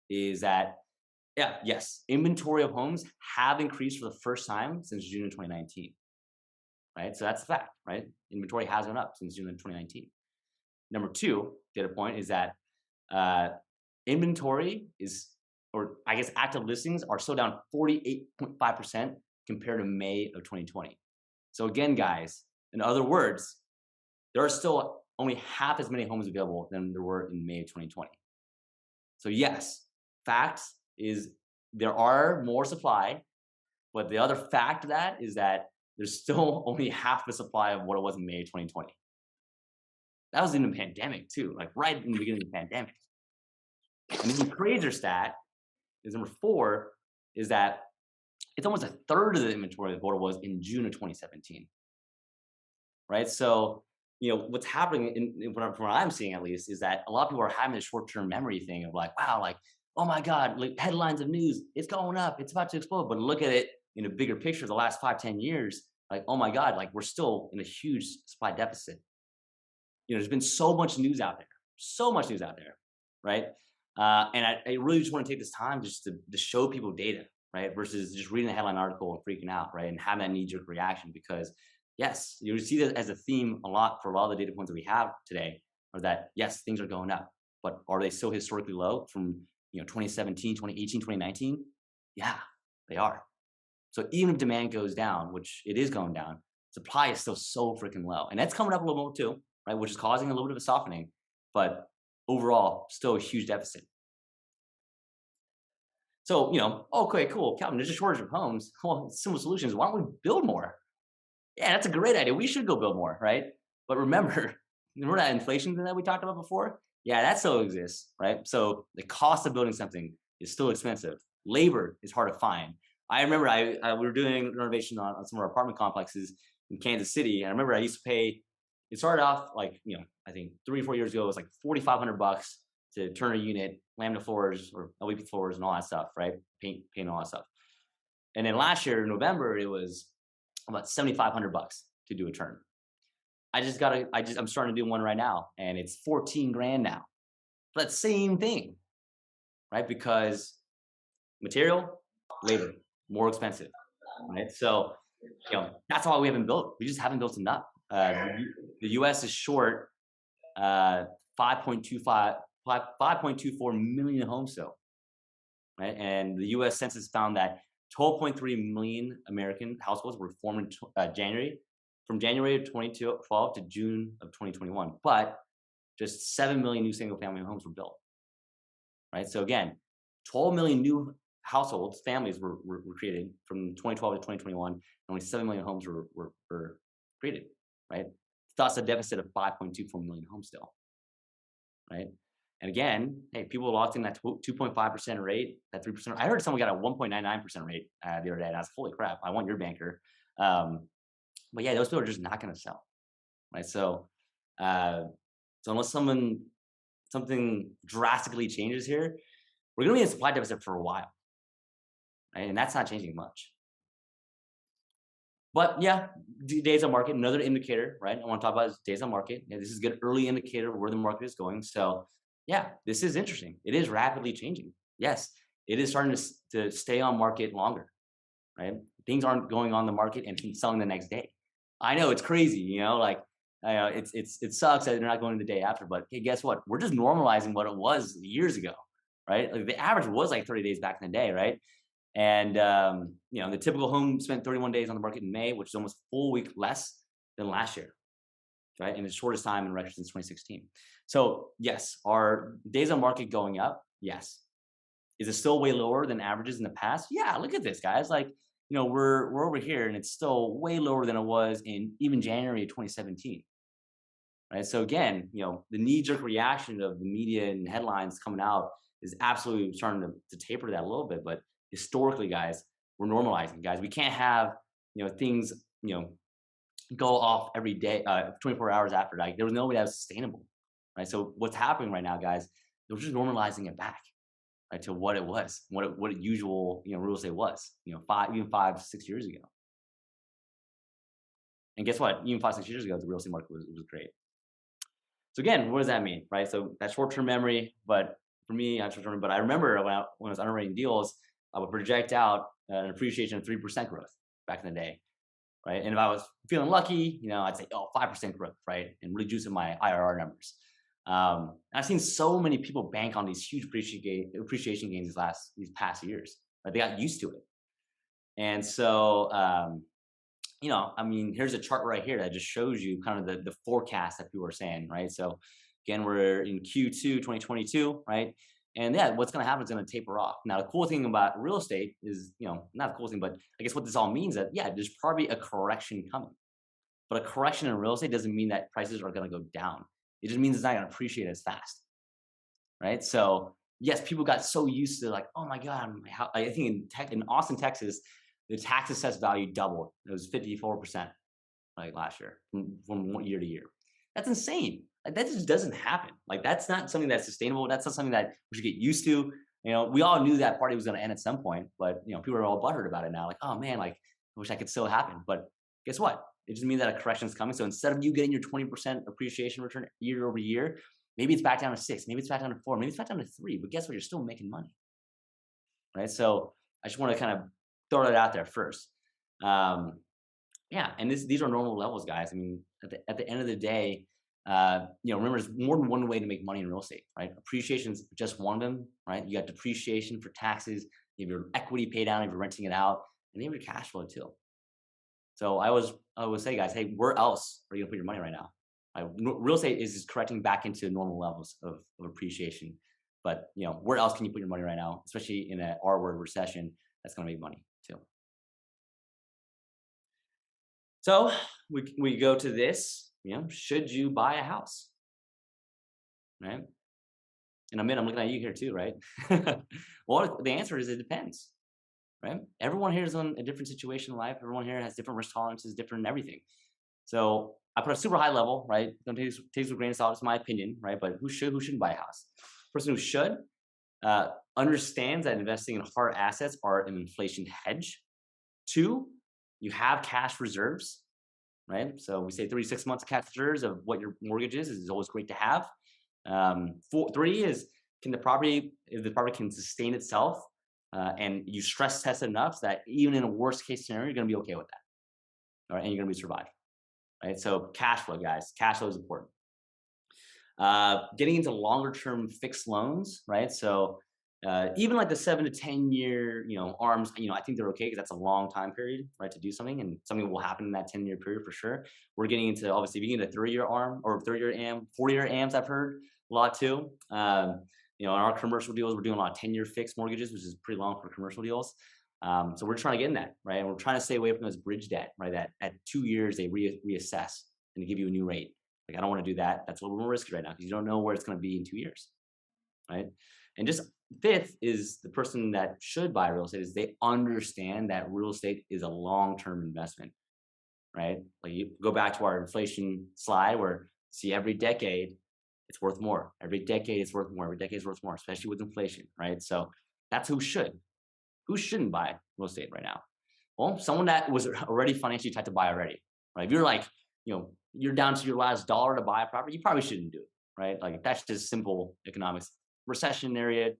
is that, yes, inventory of homes have increased for the first time since June of 2019, right? So that's the fact, right? Inventory has gone up since June of 2019. Number two data point is that inventory active listings are still down 48.5% compared to May of 2020. So again, guys, in other words, there are still only half as many homes available than there were in May of 2020. So yes, facts is there are more supply, but the other fact of that is that there's still only half the supply of what it was in May of 2020. That was in the pandemic too, like right in the beginning of the pandemic. And the crazier stat is number four, is that it's almost a third of the inventory of what it was in June of 2017. Right? So, what's happening from what I'm seeing at least, is that a lot of people are having this short-term memory thing of like, wow, like, oh my God, like headlines of news, it's going up, it's about to explode. But look at it in a bigger picture, the last 5-10 years, like, oh my God, like we're still in a huge supply deficit. There's been so much news out there, so much news out there, right? And I really just want to take this time just to show people data, right? Versus just reading the headline article and freaking out, right? And having that knee-jerk reaction because yes, you see that as a theme a lot for a lot of the data points that we have today are that yes, things are going up, but are they still historically low from 2017, 2018, 2019? Yeah, they are. So even if demand goes down, which it is going down, supply is still so freaking low. And that's coming up a little more too, right? Which is causing a little bit of a softening, but overall, still a huge deficit. So, okay, cool, Calvin, there's a shortage of homes. Well, simple solutions. Why don't we build more? Yeah, that's a great idea. We should go build more, right? But remember, remember that inflation thing that we talked about before? Yeah, that still exists, right? So the cost of building something is still expensive. Labor is hard to find. I remember we were doing renovation on some of our apartment complexes in Kansas City. And I remember I used to pay, it started off like, I think 3 or 4 years ago, it was like $4,500 to turn a unit, laminate floors or LVP floors and all that stuff, right? Paint and all that stuff. And then last year, in November, it was about $7,500 to do a turn. I'm starting to do one right now and it's 14 grand now. But that same thing, right? Because material, labor, more expensive, right? So, that's why we haven't built. We just haven't built enough. The U.S. is short 5.24 million homes still, right? And the U.S. Census found that 12.3 million American households were formed in from January of 2012 to June of 2021, but just 7 million new single-family homes were built, right? So again, 12 million new households, families were created from 2012 to 2021, and only 7 million homes were created, right? Thus a deficit of 5.24 million homes still, right? And again, hey, people locked in that 2.5% rate, that 3%. I heard someone got a 1.99% rate the other day, and I was, holy crap, I want your banker. But yeah, those people are just not going to sell, right? So, unless something drastically changes here, we're going to be in a supply deficit for a while, right? And that's not changing much. But yeah, days on market, another indicator, right? I want to talk about is days on market. Yeah, this is a good early indicator of where the market is going. So yeah, this is interesting. It is rapidly changing. Yes, it is starting to stay on market longer, right? Things aren't going on the market and selling the next day. I know it's crazy, like it sucks that they're not going the day after, but hey, guess what? We're just normalizing what it was years ago, right? Like the average was like 30 days back in the day, right? And the typical home spent 31 days on the market in May, which is almost a full week less than last year, right? And the shortest time in record since 2016. So yes, are days on market going up? Yes. Is it still way lower than averages in the past? Yeah, look at this, guys. Like, we're over here and it's still way lower than it was in even January of 2017. Right. So again, the knee-jerk reaction of the media and headlines coming out is absolutely starting to taper that a little bit. But historically, guys, we're normalizing, guys. We can't have, things, go off every day, 24 hours after. Like there was no way that was sustainable. Right. So what's happening right now, guys, they're just normalizing it back. Right, to what it was, what usual real estate was, 5-6 years ago. And guess what? Even 5-6 years ago, the real estate market was great. So again, what does that mean, right? So that short-term memory, but for me, not short-term. But I remember when I was underwriting deals, I would project out an appreciation of 3% growth back in the day, right? And if I was feeling lucky, I'd say 5% growth, right, and really juicing my IRR numbers. I've seen so many people bank on these huge appreciation gains these past years. Right? They got used to it. And so, here's a chart right here that just shows you kind of the forecast that people are saying, right? So again, we're in Q2 2022, right? And yeah, what's going to happen is going to taper off. Now, the cool thing about real estate is, not the cool thing, but I guess what this all means that, yeah, there's probably a correction coming. But a correction in real estate doesn't mean that prices are going to go down. It just means it's not going to appreciate as fast, right? So yes, people got so used to like, oh my God, I think in Austin, Texas, the tax assessed value doubled. It was 54% like last year from one year to year. That's insane. Like, that just doesn't happen. Like that's not something that's sustainable. That's not something that we should get used to. We all knew that party was going to end at some point, but people are all butthurt about it now. Like, oh man, like I wish I could still happen. But guess what? It just means that a correction is coming. So instead of you getting your 20% appreciation return year over year, maybe it's back down to 6, maybe it's back down to 4, maybe it's back down to 3. But guess what? You're still making money, right? So I just want to kind of throw that out there first. Yeah, and these are normal levels, guys. I mean, at the end of the day, remember, there's more than one way to make money in real estate, right? Appreciation is just one of them, right? You got depreciation for taxes, you have your equity pay down if you're renting it out, and you have your cash flow too. So I always say, guys, hey, where else are you gonna put your money right now? Real estate is just correcting back into normal levels of appreciation, but where else can you put your money right now, especially in an R-word recession that's gonna make money too. So we go to this, should you buy a house, right? And I'm looking at you here too, right? Well, the answer is it depends, right? Everyone here is in a different situation in life. Everyone here has different risk tolerances, different everything. So I put a super high level, right? Don't take this with a grain of salt. It's my opinion, right? But who shouldn't buy a house? Person who should understands that investing in hard assets are an inflation hedge. 2, you have cash reserves, right? So we say 36 months of cash reserves of what your mortgage is always great to have. 3 is, if the property can sustain itself, and you stress test enough so that even in a worst case scenario, you're going to be okay with that. All right. And you're going to be survive. Right. So cash flow, guys, cash flow is important. Getting into longer term fixed loans, right? So even like the 7 to 10 year, arms, I think they're okay because that's a long time period, right, to do something, and something will happen in that 10-year period for sure. We're getting into, obviously, if you get a 3-year arm or 3-year AM, 4-year AMs, I've heard a lot too. In our commercial deals, we're doing a lot of 10-year fixed mortgages, which is pretty long for commercial deals. So we're trying to get in that, right? And we're trying to stay away from those bridge debt, right? That at 2 years they reassess and give you a new rate. Like, I don't want to do that. That's a little more risky right now because you don't know where it's going to be in 2 years, right? And just 5th is the person that should buy real estate is they understand that real estate is a long-term investment, right? Like, you go back to our inflation slide where see every decade it's worth more. Every decade it's worth more. Every decade is worth more, especially with inflation, right? So that's who should. Who shouldn't buy real estate right now? Well, someone that was already financially tight to buy already, right? If you're like, you're down to your last dollar to buy a property, you probably shouldn't do it, right? Like, that's just simple economics. Recessionary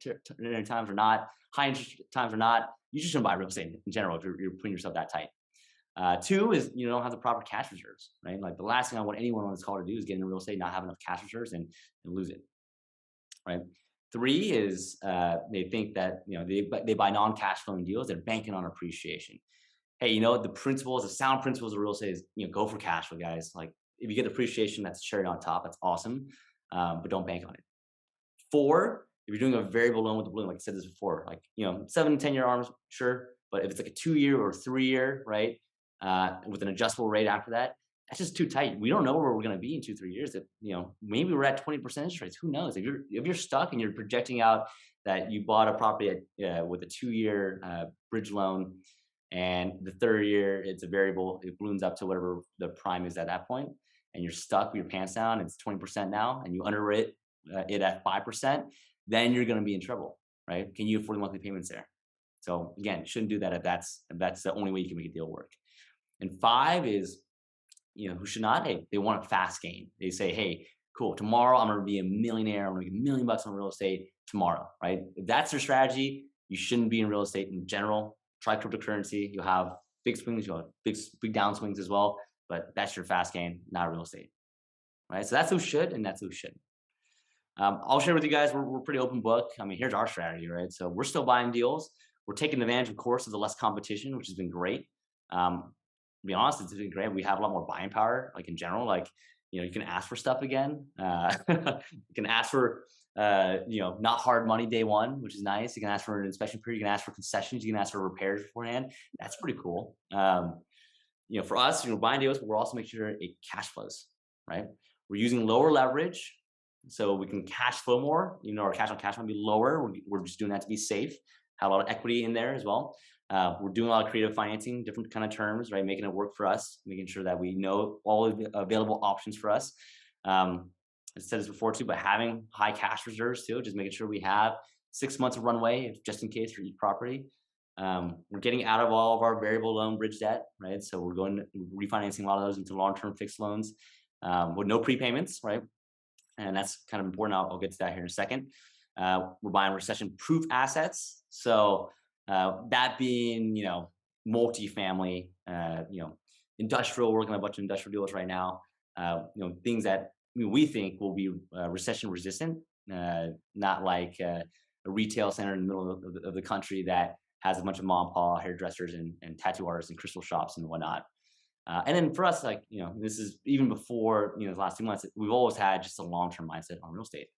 times or not, high interest times or not, you just shouldn't buy real estate in general if you're putting yourself that tight. 2 is you don't have the proper cash reserves, right? Like, the last thing I want anyone on this call to do is get into real estate, not have enough cash reserves and lose it, right? 3 is they think that they buy non-cash flowing deals. They're banking on appreciation. Hey, the sound principles of real estate is go for cash flow, guys. Like, if you get appreciation, that's a cherry on top. That's awesome, but don't bank on it. 4, if you're doing a variable loan with the balloon, like I said this before, like 7 to 10-year arms, sure, but if it's like a 2-year or 3-year, right, with an adjustable rate after that, that's just too tight. We don't know where we're going to be in 2-3 years. If maybe we're at 20% interest rates. Who knows? If you're stuck and you're projecting out that you bought a property with a 2-year bridge loan, and the 3rd year it's a variable, it balloons up to whatever the prime is at that point, and you're stuck with your pants down. It's 20% now, and you underwrite it at 5%. Then you're going to be in trouble, right? Can you afford the monthly payments there? So again, shouldn't do that if that's the only way you can make a deal work. And 5 is, who should not? Hey, they want a fast gain. They say, hey, cool, tomorrow I'm going to be a millionaire. I'm going to make $1 million on real estate tomorrow, right? If that's your strategy, you shouldn't be in real estate in general. Try cryptocurrency. You'll have big swings, you'll have big downswings as well, but that's your fast gain, not real estate, right? So that's who should, and that's who shouldn't. I'll share with you guys, we're pretty open book. I mean, here's our strategy, right? So we're still buying deals. We're taking advantage, of course, of the less competition, which has been great. To be honest, it's been great. We have a lot more buying power, like in general. Like, you can ask for stuff again. You can ask for, not hard money day one, which is nice. You can ask for an inspection period. You can ask for concessions. You can ask for repairs beforehand. That's pretty cool. For us, buying deals, but we're also making sure it cash flows, right? We're using lower leverage, so we can cash flow more. Our cash on cash might be lower. We're just doing that to be safe. Have a lot of equity in there as well. We're doing a lot of creative financing, different kind of terms, right? Making it work for us, making sure that we know all of the available options for us. I said this before too, but having high cash reserves too, just making sure we have 6 months of runway just in case for each property. We're getting out of all of our variable loan bridge debt, right? So we're refinancing a lot of those into long-term fixed loans with no prepayments, right? And that's kind of important. I'll get to that here in a second. We're buying recession-proof assets. So that being, multifamily, industrial. We're working on a bunch of industrial deals right now. Things that we think will be recession-resistant, not like a retail center in the middle of the country that has a bunch of mom and pop hairdressers and tattoo artists and crystal shops and whatnot. And then for us, like, this is even before, the last 2 months, we've always had just a long-term mindset on real estate,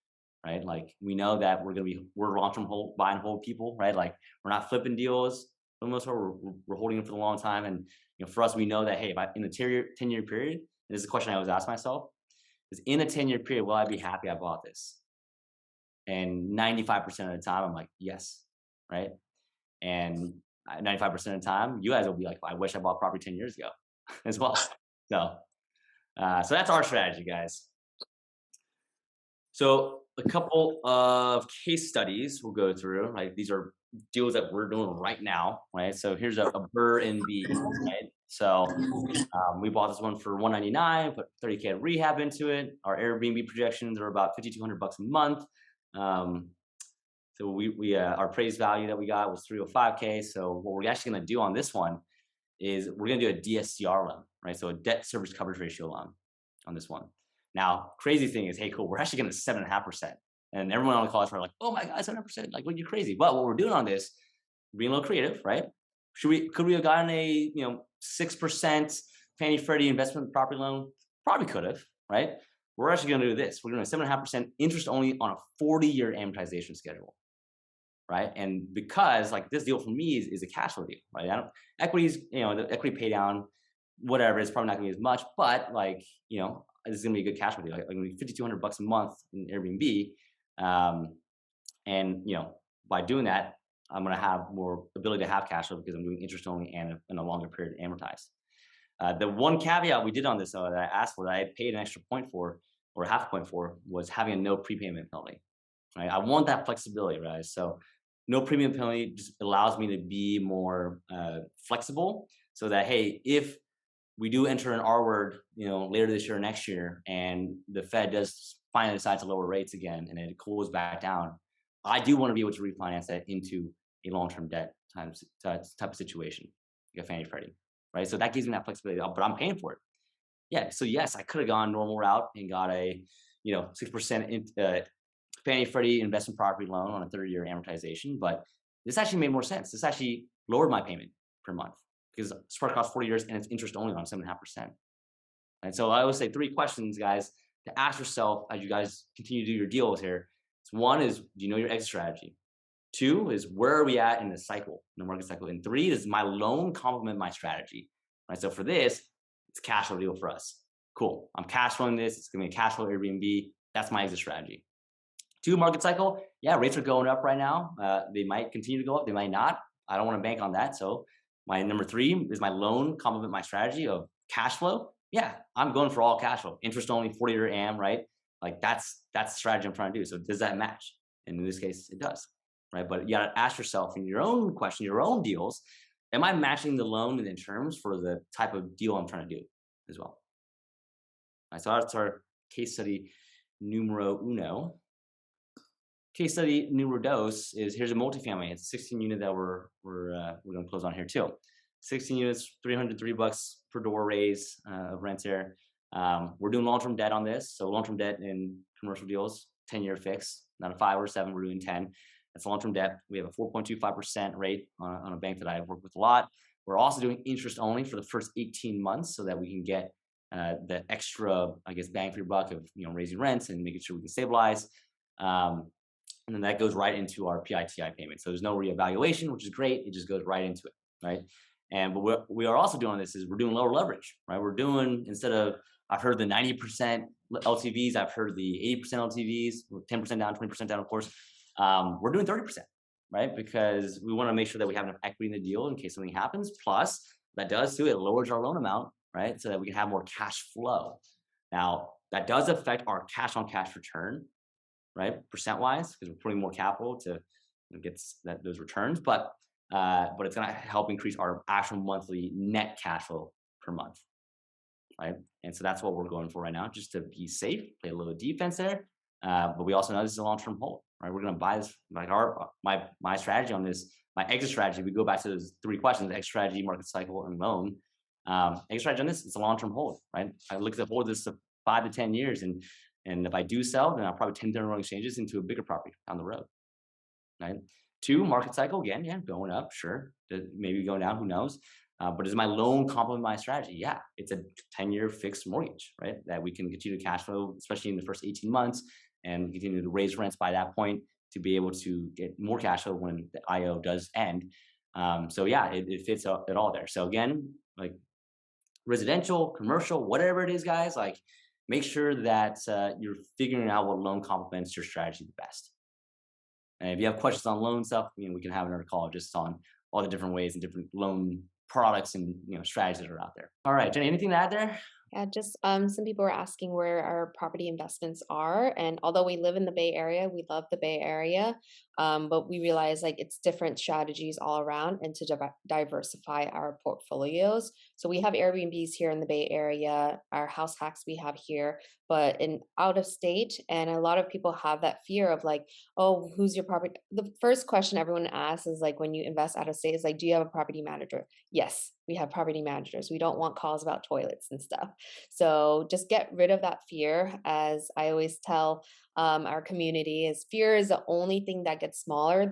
right? Like we know that we're long-term buy and hold people, right? Like we're not flipping deals for the most part, we're holding them for a long time. And, for us, we know that, hey, if in a 10-year period, and this is a question I always ask myself, is in a 10-year period, will I be happy I bought this? And 95% of the time, I'm like, yes, right? And 95% of the time, you guys will be like, I wish I bought property 10 years ago as well. So that's our strategy, guys. So a couple of case studies we'll go through, right? These are deals that we're doing right now, right? So here's a Airbnb, right? So we bought this one for $199, put $30K of rehab into it. Our Airbnb projections are about $5,200 a month. So we our appraised value that we got was $305K. So what we're actually going to do on this one is we're going to do a DSCR loan, right? So a debt service coverage ratio loan on this one. Now, crazy thing is, hey, cool, we're actually getting 7.5%. And everyone on the call is like, oh my God, 7.5%. Like, what, you're crazy. But what we're doing on this, being a little creative, right? Could we have gotten a 6% Fannie Freddie investment property loan? Probably could have, right? We're actually going to do this. We're going to 7.5% interest only on a 40-year amortization schedule, right? And because like this deal for me is a cash flow deal, right? Equities, the equity pay down, whatever, it's probably not going to be as much, but like, this is going to be a good cash flow deal. Like going to be $5,200 a month in Airbnb. And by doing that, I'm going to have more ability to have cash flow because I'm doing interest only and in a longer period to amortize. The one caveat we did on this that I asked for, that I paid an extra point for, or half point for, was having a no prepayment penalty. Right? I want that flexibility, right? So no premium penalty just allows me to be more flexible, so that, hey, if we do enter an R word, later this year or next year, and the Fed does finally decide to lower rates again, and it cools back down, I do want to be able to refinance that into a long-term debt type of situation, like a Fannie Freddie, right? So that gives me that flexibility, but I'm paying for it. Yeah. So yes, I could have gone normal route and got a 6% Fannie Freddie investment property loan on a 30-year amortization, but this actually made more sense. This actually lowered my payment per month because spread across 40 years and it's interest only on 7.5%. And so I always say 3 questions, guys, to ask yourself as you guys continue to do your deals here. So 1 is, do you know your exit strategy? 2 is, where are we at in the cycle, in the market cycle? And 3 is, my loan complement my strategy, right? So for this, it's a cash flow deal for us. Cool. I'm cash flowing this. It's going to be a cash flow Airbnb. That's my exit strategy. 2, market cycle. Yeah, rates are going up right now. They might continue to go up. They might not. I don't want to bank on that. So my number 3 is my loan complement my strategy of cash flow. Yeah, I'm going for all cash flow. Interest only, 40-year AM, right? Like that's the strategy I'm trying to do. So does that match? And in this case, it does, right? But you got to ask yourself in your own question, your own deals, am I matching the loan and the terms for the type of deal I'm trying to do as well? All right, so that's our case study numero uno. Case study numero dos is, here's a multifamily. It's a 16 unit that we're going to close on here too. 16 units, $303 per door raise of rent there. We're doing long-term debt on this. So long-term debt in commercial deals, 10-year fix, not a 5 or 7. We're doing 10. That's long-term debt. We have a 4.25% rate on a bank that I've worked with a lot. We're also doing interest only for the first 18 months so that we can get the extra, I guess, bang for your buck of raising rents and making sure we can stabilize. And then that goes right into our PITI payment. So there's no reevaluation, which is great. It just goes right into it, right? And but what we are also doing this is we're doing lower leverage, right? We're doing, instead of, I've heard the 90% LTVs, I've heard the 80% LTVs, 10% down, 20% down, of course. We're doing 30%, right? Because we want to make sure that we have enough equity in the deal in case something happens. Plus, that does too, it lowers our loan amount, right? So that we can have more cash flow. Now, that does affect our cash on cash return, right? Percent wise, because we're putting more capital to get those returns. But but it's going to help increase our actual monthly net cash flow per month, right? And so that's what we're going for right now, just to be safe, play a little defense there. But we also know this is a long-term hold, right? We're going to buy this, like my strategy on this, my exit strategy. We go back to those three questions: exit strategy, market cycle, and loan. Exit strategy on this, it's a long-term hold, right? I look at the hold this to 5 to 10 years, and if I do sell, then I'll probably 10 different exchanges into a bigger property down the road, right? Two, market cycle again, yeah, going up, sure. Maybe going down, who knows? But is my loan complement my strategy? Yeah, it's a 10-year fixed mortgage, right? That we can continue to cash flow, especially in the first 18 months, and continue to raise rents by that point to be able to get more cash flow when the IO does end. So yeah, it fits it all there. So again, like residential, commercial, whatever it is, guys, like make sure that you're figuring out what loan complements your strategy the best. And if you have questions on loan stuff, we can have another call just on all the different ways and different loan products and strategies that are out there. All right, Jenny, anything to add there? Yeah, just some people were asking where our property investments are, and although we live in the Bay Area, we love the Bay Area, but we realize like it's different strategies all around, and to diversify our portfolios. So we have Airbnbs here in the Bay Area, our house hacks we have here, but in out of state, and a lot of people have that fear of like, oh, who's your property? The first question everyone asks is like, when you invest out of state, is like, do you have a property manager? Yes, we have property managers. We don't want calls about toilets and stuff. So just get rid of that fear. As I always tell our community, is fear is the only thing that gets smaller.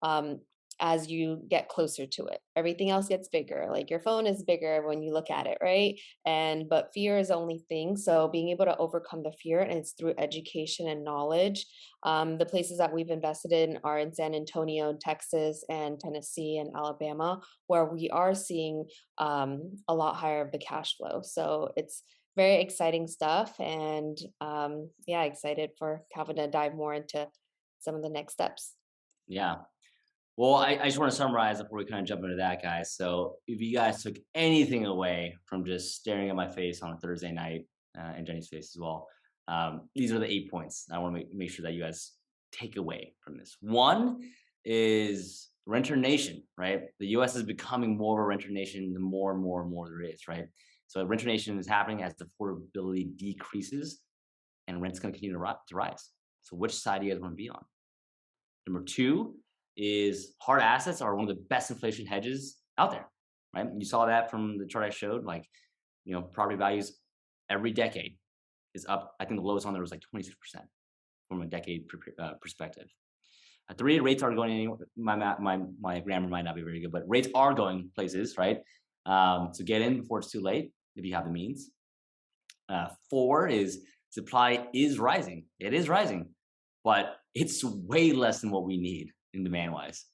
Um, as you get closer to it, everything else gets bigger. Like your phone is bigger when you look at it, right? And but fear is the only thing. So being able to overcome the fear, and it's through education and knowledge. The places that we've invested in are in San Antonio, Texas, and Tennessee and Alabama, where we are seeing a lot higher of the cash flow. So it's very exciting stuff. And yeah, excited for Calvin to dive more into some of the next steps. Yeah. Well, I just want to summarize before we kind of jump into that, guys. So if you guys took anything away from just staring at my face on a Thursday night and Jenny's face as well, these are the 8 points I want to make sure that you guys take away from this. One is renter nation, right? The US is becoming more of a renter nation the more and more and more there is, right? So renter nation is happening as affordability decreases and rent's going to continue to rise. So which side do you guys want to be on? Number two is hard assets are one of the best inflation hedges out there, right? You saw that from the chart I showed, like, property values every decade is up. I think the lowest on there was like 26% from a decade perspective. Three, rates aren't going anywhere. My grammar might not be very good, but rates are going places, right? So get in before it's too late if you have the means. Four is supply is rising. It is rising, but it's way less than what we need in demand wise,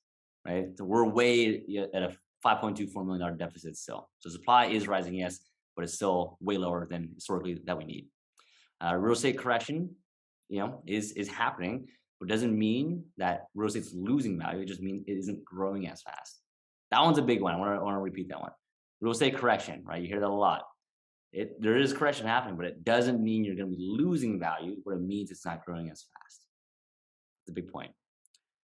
right? So we're way at a $5.24 million deficit still. So supply is rising, yes, but it's still way lower than historically that we need. Real estate correction, is happening, but doesn't mean that real estate's losing value. It just means it isn't growing as fast. That one's a big one. I want to repeat that one. Real estate correction, right? You hear that a lot. There is correction happening, but it doesn't mean you're going to be losing value. What it means it's not growing as fast. That's a big point.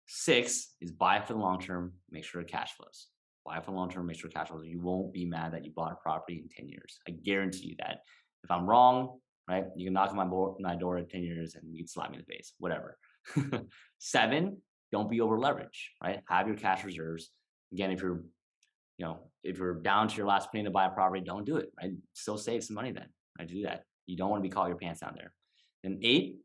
6 is buy for the long term, make sure it cash flows. Buy for the long term, make sure it cash flows. You won't be mad that you bought a property in 10 years. I guarantee you that. If I'm wrong, right, you can knock on my door at 10 years and you can slap me in the face, whatever. 7, don't be over leveraged, right? Have your cash reserves. Again, if you're down to your last penny to buy a property, don't do it, right? Still save some money then. I do that. You don't want to be caught your pants down there. And 8,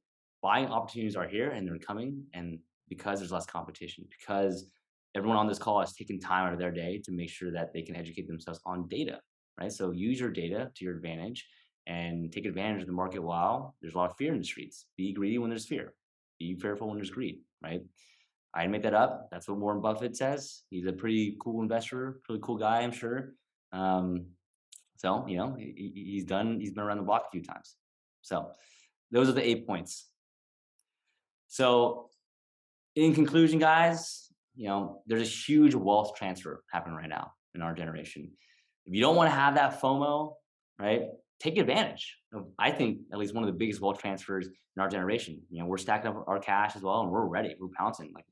buying opportunities are here and they're coming, and because there's less competition, because everyone on this call has taken time out of their day to make sure that they can educate themselves on data, right? So use your data to your advantage and take advantage of the market while there's a lot of fear in the streets. Be greedy when there's fear. Be fearful when there's greed, right? I didn't make that up. That's what Warren Buffett says. He's a pretty cool investor, pretty cool guy, I'm sure. So, he's been around the block a few times. So those are the 8 points. So in conclusion, guys, there's a huge wealth transfer happening right now in our generation. If you don't want to have that FOMO, right, take advantage of, I think, at least one of the biggest wealth transfers in our generation. We're stacking up our cash as well, and we're ready. We're pouncing. Like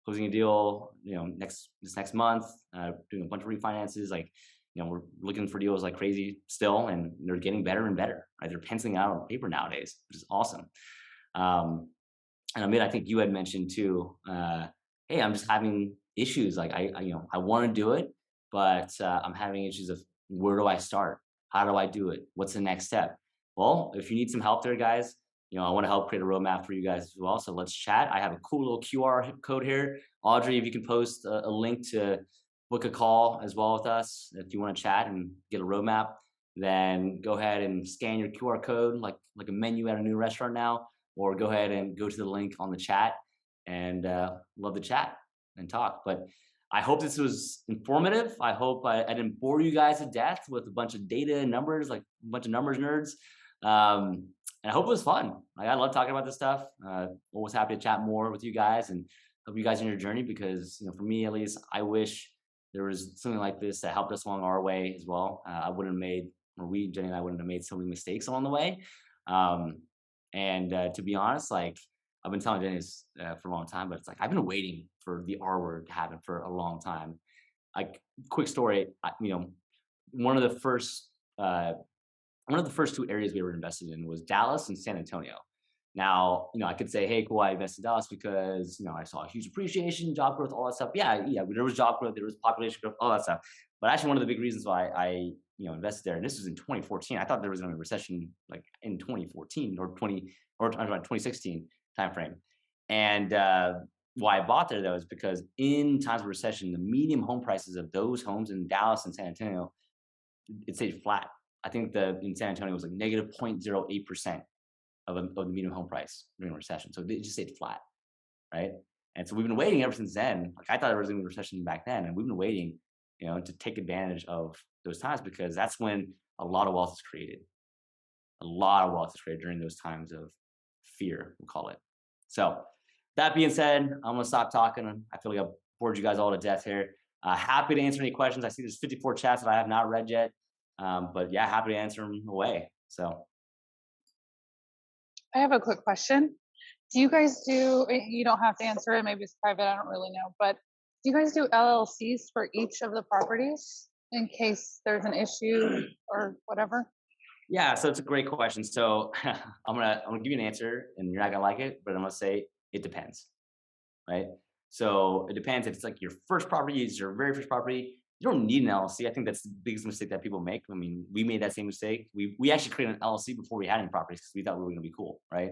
closing a deal, this next month, doing a bunch of refinances. Like, we're looking for deals like crazy still, and they're getting better and better. Right? They're penciling out on paper nowadays, which is awesome. Um, and I think you had mentioned too. Hey, I'm just having issues. Like I want to do it, but I'm having issues of where do I start? How do I do it? What's the next step? Well, if you need some help there, guys, I want to help create a roadmap for you guys as well. So let's chat. I have a cool little QR code here. Audrey, if you can post a link to book a call as well with us, if you want to chat and get a roadmap, then go ahead and scan your QR code like a menu at a new restaurant now, or go ahead and go to the link on the chat and love to chat and talk. But I hope this was informative. I hope I didn't bore you guys to death with a bunch of data and numbers, like a bunch of numbers nerds. And I hope it was fun. Like, I love talking about this stuff. Always happy to chat more with you guys and help you guys in your journey, because for me at least, I wish there was something like this that helped us along our way as well. I wouldn't have made, or we, Jenny and I, wouldn't have made so many mistakes along the way. And to be honest, like, I've been telling Jenny this for a long time, but it's like I've been waiting for the R word to happen for a long time. Like, quick story, one of the first two areas we were invested in was Dallas and San Antonio. Now, I could say, hey, cool, I invested in Dallas because, I saw a huge appreciation, job growth, all that stuff. Yeah, there was job growth, there was population growth, all that stuff. But actually, one of the big reasons why I invested there, and this was in 2014. I thought there was going to be a recession like in 2014 or 2016 timeframe. And why I bought there though is because in times of recession, the median home prices of those homes in Dallas and San Antonio, it stayed flat. I think in San Antonio was like negative 0.08% of the median home price during a recession. So it just stayed flat, right? And so we've been waiting ever since then. Like, I thought there was going to be a recession back then, and we've been waiting, to take advantage of those times, because that's when a lot of wealth is created. A lot of wealth is created during those times of fear, we'll call it. So that being said, I'm gonna stop talking. I feel like I've bored you guys all to death here. Happy to answer any questions. I see there's 54 chats that I have not read yet, but yeah, happy to answer them away. So I have a quick question. Do you guys do, you don't have to answer it, maybe it's private, I don't really know, but do you guys do LLCs for each of the properties in case there's an issue or whatever? yeah, so it's a great question. So I'm gonna give you an answer, and you're not gonna like it, but I'm gonna say it depends, right? So it depends. If it's like your first property, is your very first property, you don't need an LLC. I think that's the biggest mistake that people make. I mean, we made that same mistake. We actually created an LLC before we had any properties because we thought we were gonna be cool, right?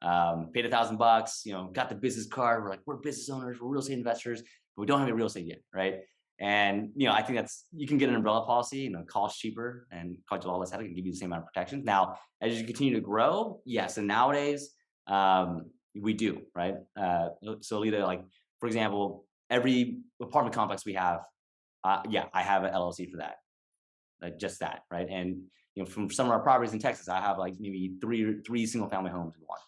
Paid $1,000, got the business card. We're like, we're business owners, we're real estate investors, but we don't have any real estate yet, right? And I think you can get an umbrella policy, cost cheaper and cost you a lot less. I can give you the same amount of protections. Now, as you continue to grow, yes, and nowadays we do, right? So Lita, like, for example, every apartment complex we have, I have an LLC for that, like just that, right? And from some of our properties in Texas, I have like maybe three single family homes in one,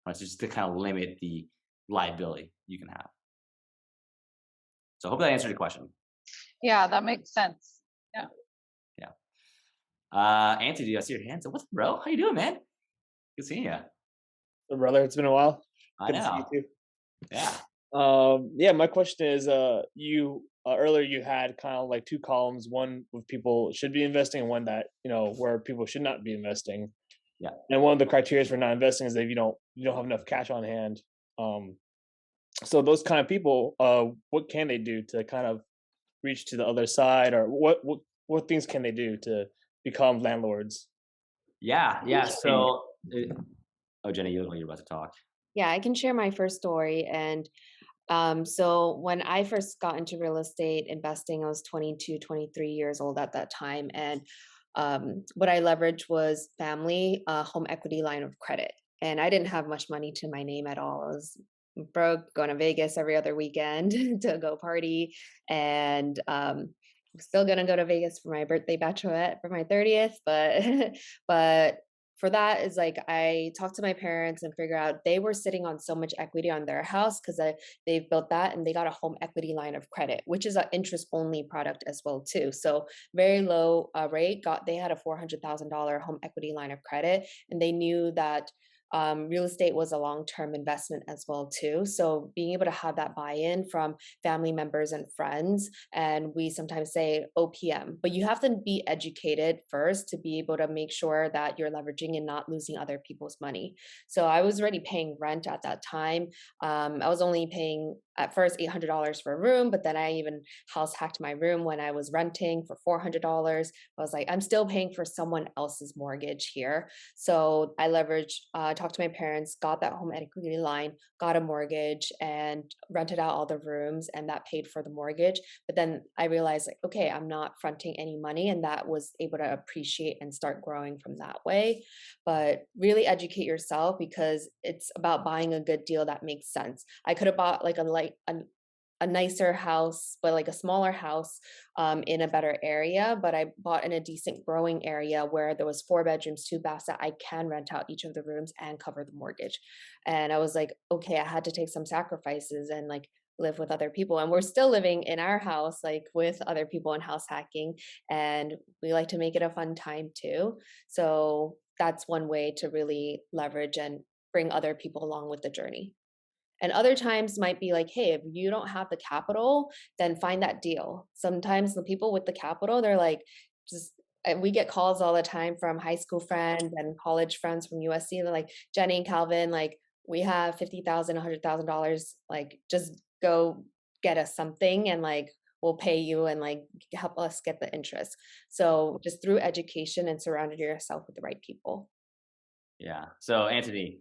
right? So just to kind of limit the liability you can have. So I hope that answered your question. Yeah, that makes sense. Yeah. Anthony, I see your hand. So what's up, bro? How you doing, man? Good seeing you. So, brother, it's been a while. I Good to see know. you too. Yeah. My question is, you earlier you had kind of like two columns, one with people should be investing and one that, where people should not be investing. Yeah. And one of the criteria for not investing is that you don't have enough cash on hand. So those kind of people, what can they do to kind of reach to the other side, or what things can they do to become landlords? Yeah. So, oh, Jenny, you're about to talk. Yeah, I can share my first story. And so when I first got into real estate investing, I was 22, 23 years old at that time. And what I leveraged was family home equity line of credit. And I didn't have much money to my name at all. I was broke, going to Vegas every other weekend to go party. And I'm still gonna go to Vegas for my birthday bachelorette for my 30th. But for that is like I talked to my parents and figure out they were sitting on so much equity on their house because they've built that and they got a home equity line of credit, which is an interest only product as well too. So very low rate. They had a $400,000 home equity line of credit, and they knew that real estate was a long-term investment as well too. So being able to have that buy-in from family members and friends, and we sometimes say OPM, but you have to be educated first to be able to make sure that you're leveraging and not losing other people's money. So I was already paying rent at that time. I was only paying at first $800 for a room, but then I even house hacked my room when I was renting for $400. I was like, I'm still paying for someone else's mortgage here. So I leveraged, talked to my parents, got that home equity line, got a mortgage, and rented out all the rooms, and that paid for the mortgage. But then I realized, like, okay, I'm not fronting any money, and that was able to appreciate and start growing from that way. But really educate yourself because it's about buying a good deal that makes sense. I could have bought like a nicer house, but like a smaller house in a better area. But I bought in a decent growing area where there was 4 bedrooms, 2 baths that I can rent out each of the rooms and cover the mortgage. And I was like, okay, I had to take some sacrifices and like live with other people. And we're still living in our house, like with other people and house hacking. And we like to make it a fun time too. So that's one way to really leverage and bring other people along with the journey. And other times might be like, hey, if you don't have the capital, then find that deal. Sometimes the people with the capital, they're like, just, and we get calls all the time from high school friends and college friends from USC. They're like, Jenny and Calvin, like, we have $50,000, $100,000, like, just go get us something and like, we'll pay you and like help us get the interest. So just through education and surrounding yourself with the right people. Yeah. So Anthony,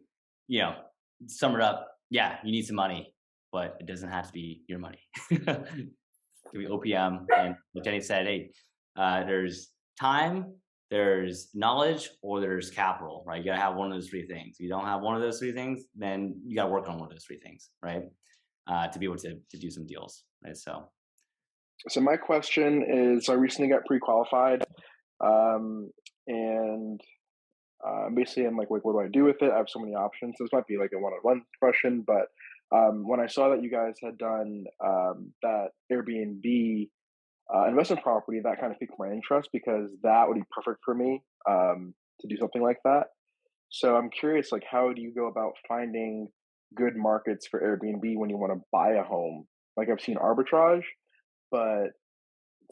sum it up. Yeah, you need some money, but it doesn't have to be your money. It could be OPM. And like Jenny said, hey, there's time, there's knowledge, or there's capital, right? You gotta have one of those three things. If you don't have one of those three things, then you gotta work on one of those three things, right? To be able to do some deals, right? So my question is, I recently got pre-qualified, and basically I'm like, what do I do with it? I have so many options. This might be like a one-on-one question, but when I saw that you guys had done that Airbnb investment property, that kind of piqued my interest because that would be perfect for me to do something like that. So I'm curious, like, how do you go about finding good markets for Airbnb when you want to buy a home? Like, I've seen arbitrage, but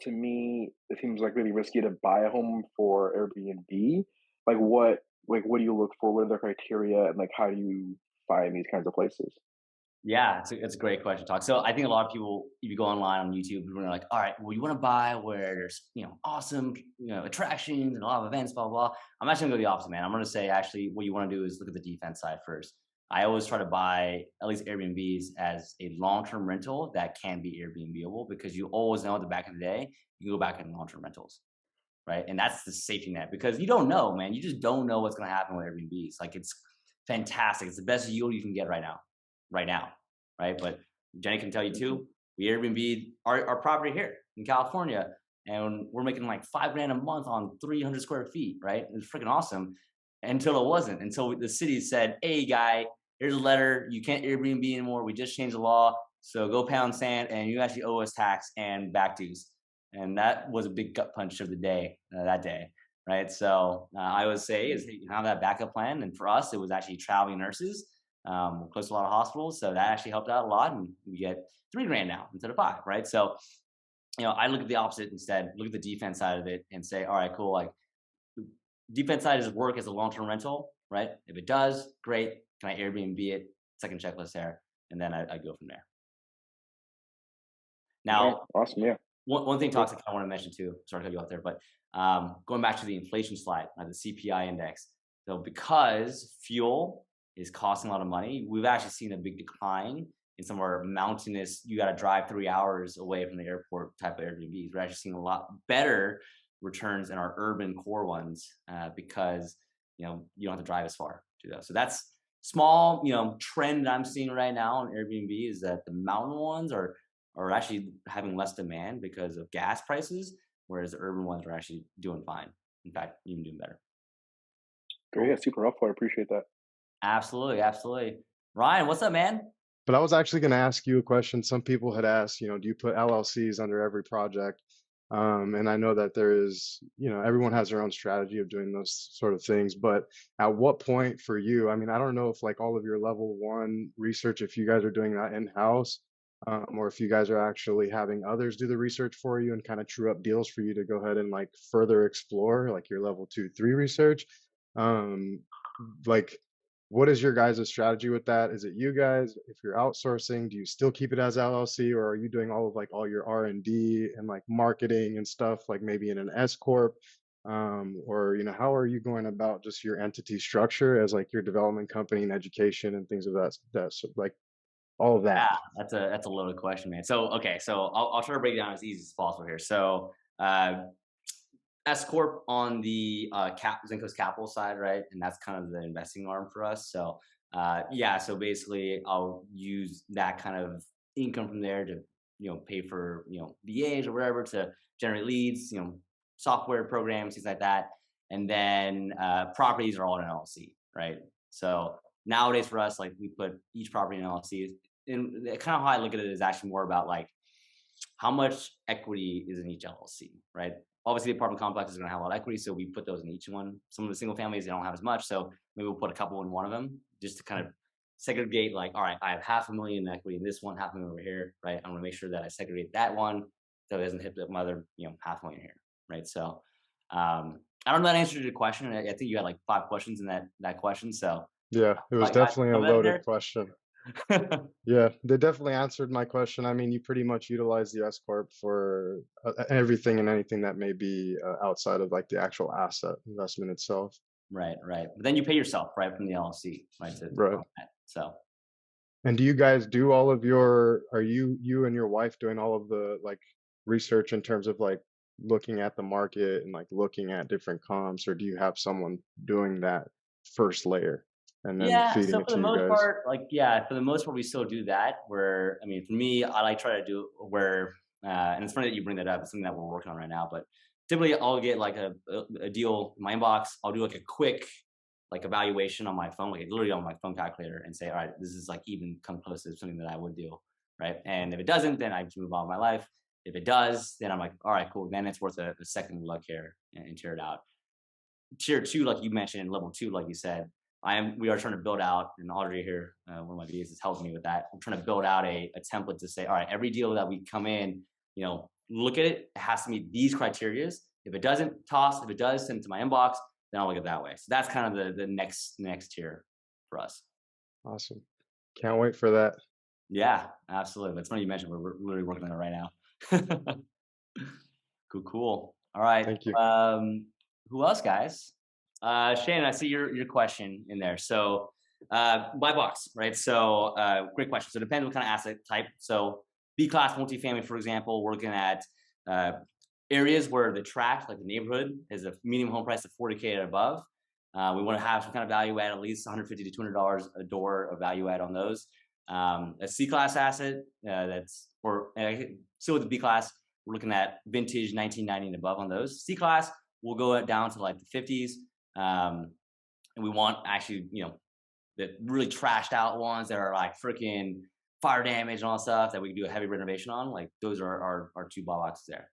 to me, it seems like really risky to buy a home for Airbnb. Like, what do you look for? What are the criteria, and like, how do you find these kinds of places? Yeah, it's a great question, talk. So I think a lot of people, if you go online on YouTube, people are like, all right, well, you want to buy where there's awesome attractions and a lot of events, blah blah blah. I'm actually gonna go the opposite, man. I'm gonna say actually what you want to do is look at the defense side first. I always try to buy at least Airbnbs as a long-term rental that can be Airbnbable because you always know at the back of the day you can go back in long-term rentals, right? And that's the safety net because you don't know, man. You just don't know what's gonna happen with Airbnbs. Like it's fantastic. It's the best yield you can get right now, right? But Jenny can tell you too, we Airbnb our property here in California, and we're making like $5,000 a month on 300 square feet, right? It's freaking awesome until it wasn't. Until the city said, hey, guy, here's a letter. You can't Airbnb anymore. We just changed the law. So go pound sand and you actually owe us tax and back dues. And that was a big gut punch of the day, that day, right? So I would say is you have that backup plan. And for us, it was actually traveling nurses. We're close to a lot of hospitals, so that actually helped out a lot, and we get $3,000 now instead of 5, right? So, I look at the opposite instead. Look at the defense side of it and say, all right, cool. Like, defense side does work as a long-term rental, right? If it does, great. Can I Airbnb it? Second checklist there, and then I go from there. Now, Okay, awesome, yeah. One thing, Toxic, I want to mention too. Sorry to cut you off there, but going back to the inflation slide, the CPI index. So because fuel is costing a lot of money, we've actually seen a big decline in some of our mountainous, you got to drive 3 hours away from the airport type of Airbnbs. We're actually seeing a lot better returns in our urban core ones because you don't have to drive as far to those. So that's small trend I'm seeing right now on Airbnb is that the mountain ones are actually having less demand because of gas prices, whereas the urban ones are actually doing fine. In fact, even doing better. Great, yeah, super helpful. I appreciate that. Absolutely. Ryan, what's up, man? But I was actually going to ask you a question. Some people had asked, do you put LLCs under every project? And I know that there is, everyone has their own strategy of doing those sort of things. But at what point for you, I mean, I don't know if like all of your level one research, if you guys are doing that in-house, or if you guys are actually having others do the research for you and kind of true up deals for you to go ahead and like further explore like your level 2, 3 research. Um, like, what is your guys' strategy with that? Is it you guys? If you're outsourcing, do you still keep it as LLC, or are you doing all of like all your R&D and like marketing and stuff, like maybe in an S corp? Or how are you going about just your entity structure as like your development company and education and things of that so, like all of that? Yeah, that's a loaded question, man. So okay, so I'll try to break it down as easy as possible here. So S corp on the Zenco's capital side, right? And that's kind of the investing arm for us. So yeah, so basically I'll use that kind of income from there to pay for VAs or whatever to generate leads, software programs, things like that. And then properties are all in LLC, right? So nowadays for us, like we put each property in LLC. And kind of how I look at it is actually more about like how much equity is in each LLC, right? Obviously, the apartment complex is going to have a lot of equity, so we put those in each one. Some of the single families, they don't have as much, so maybe we'll put a couple in one of them just to kind of segregate. Like, all right, I have $500,000 in equity in this one, $500,000 over here, right? I'm going to make sure that I segregate that one so it doesn't hit the other, $500,000 here, right? So, I don't know that answered your question. I think you had like 5 questions in that question, so Yeah, it was like, I definitely a covered that loaded question. Yeah, they definitely answered my question. I mean, you pretty much utilize the S corp for everything and anything that may be outside of like the actual asset investment itself. Right. But then you pay yourself, right, from the LLC, right? Right. So And do you guys do all of your, are you and your wife doing all of the like research in terms of like looking at the market and like looking at different comps, or do you have someone doing that first layer and then yeah, feeding so it for to the you most guys? part, like for the most part, we still do that. Where I mean, for me, I like try to do where, and it's funny that you bring that up. It's something that we're working on right now. But typically, I'll get like a deal in my inbox. I'll do like a quick like evaluation on my phone, like literally on my phone calculator, and say, all right, this is like even come close to something that I would do, right? And if it doesn't, then I just move on with my life. If it does, then I'm like, all right, cool. Then it's worth a second look here and tear it out. Tier 2, like you mentioned, and level 2, like you said, we are trying to build out, and Audrey here, one of my VAs is helping me with that. I'm trying to build out a template to say, all right, every deal that we come in, look at it, it has to meet these criterias. If it doesn't, toss. If it does, send it to my inbox, then I'll look at it that way. So that's kind of the next tier for us. Awesome. Can't wait for that. Yeah, absolutely. That's funny you mentioned. We're literally working on it right now. Cool. All right. Thank you. Who else, guys? Shannon, I see your question in there. So, buy box, right? So, great question. So, it depends what kind of asset type. So, B class multifamily, for example, we're looking at areas where the tract, like the neighborhood, is a medium home price of $40K and above. We want to have some kind of value add, at least $150 to $200 a door of value add on those. A C class asset still with the B class, we're looking at vintage 1990 and above on those. C class, we'll go down to like the 50s. And we want actually, the really trashed out ones that are like freaking fire damage and all that stuff that we can do a heavy renovation on. Like those are our 2 buy boxes there.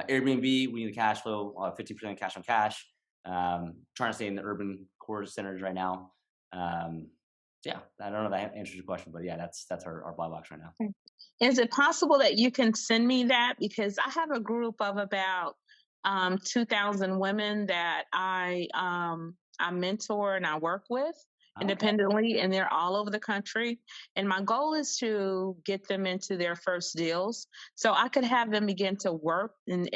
Airbnb, we need the cash flow, 50% cash on cash. Trying to stay in the urban core centers right now. Yeah, I don't know if that answers your question, but yeah, that's our buy box right now. Is it possible that you can send me that? Because I have a group of about 2,000 women that I mentor and I work with independently, and they're all over the country. And my goal is to get them into their first deals, so I could have them begin to work. And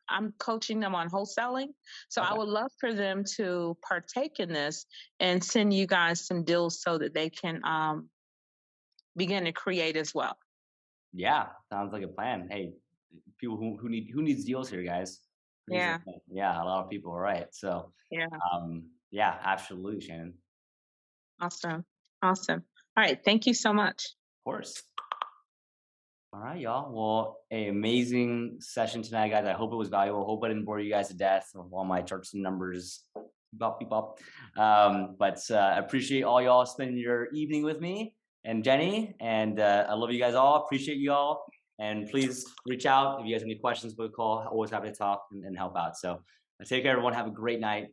I'm coaching them on wholesaling. So I would love for them to partake in this and send you guys some deals so that they can begin to create as well. Yeah, sounds like a plan. Hey, people who needs deals here, guys. Yeah. Yeah, a lot of people. All right. So yeah, absolutely, Shannon. Awesome. All right. Thank you so much. Of course. All right, y'all. Well, an amazing session tonight, guys. I hope it was valuable. Hope I didn't bore you guys to death with all my charts and numbers. But I appreciate all y'all spending your evening with me and Jenny. And I love you guys all. Appreciate you all. And please reach out if you guys have any questions, book a call. Always happy to talk and help out. So take care, everyone. Have a great night.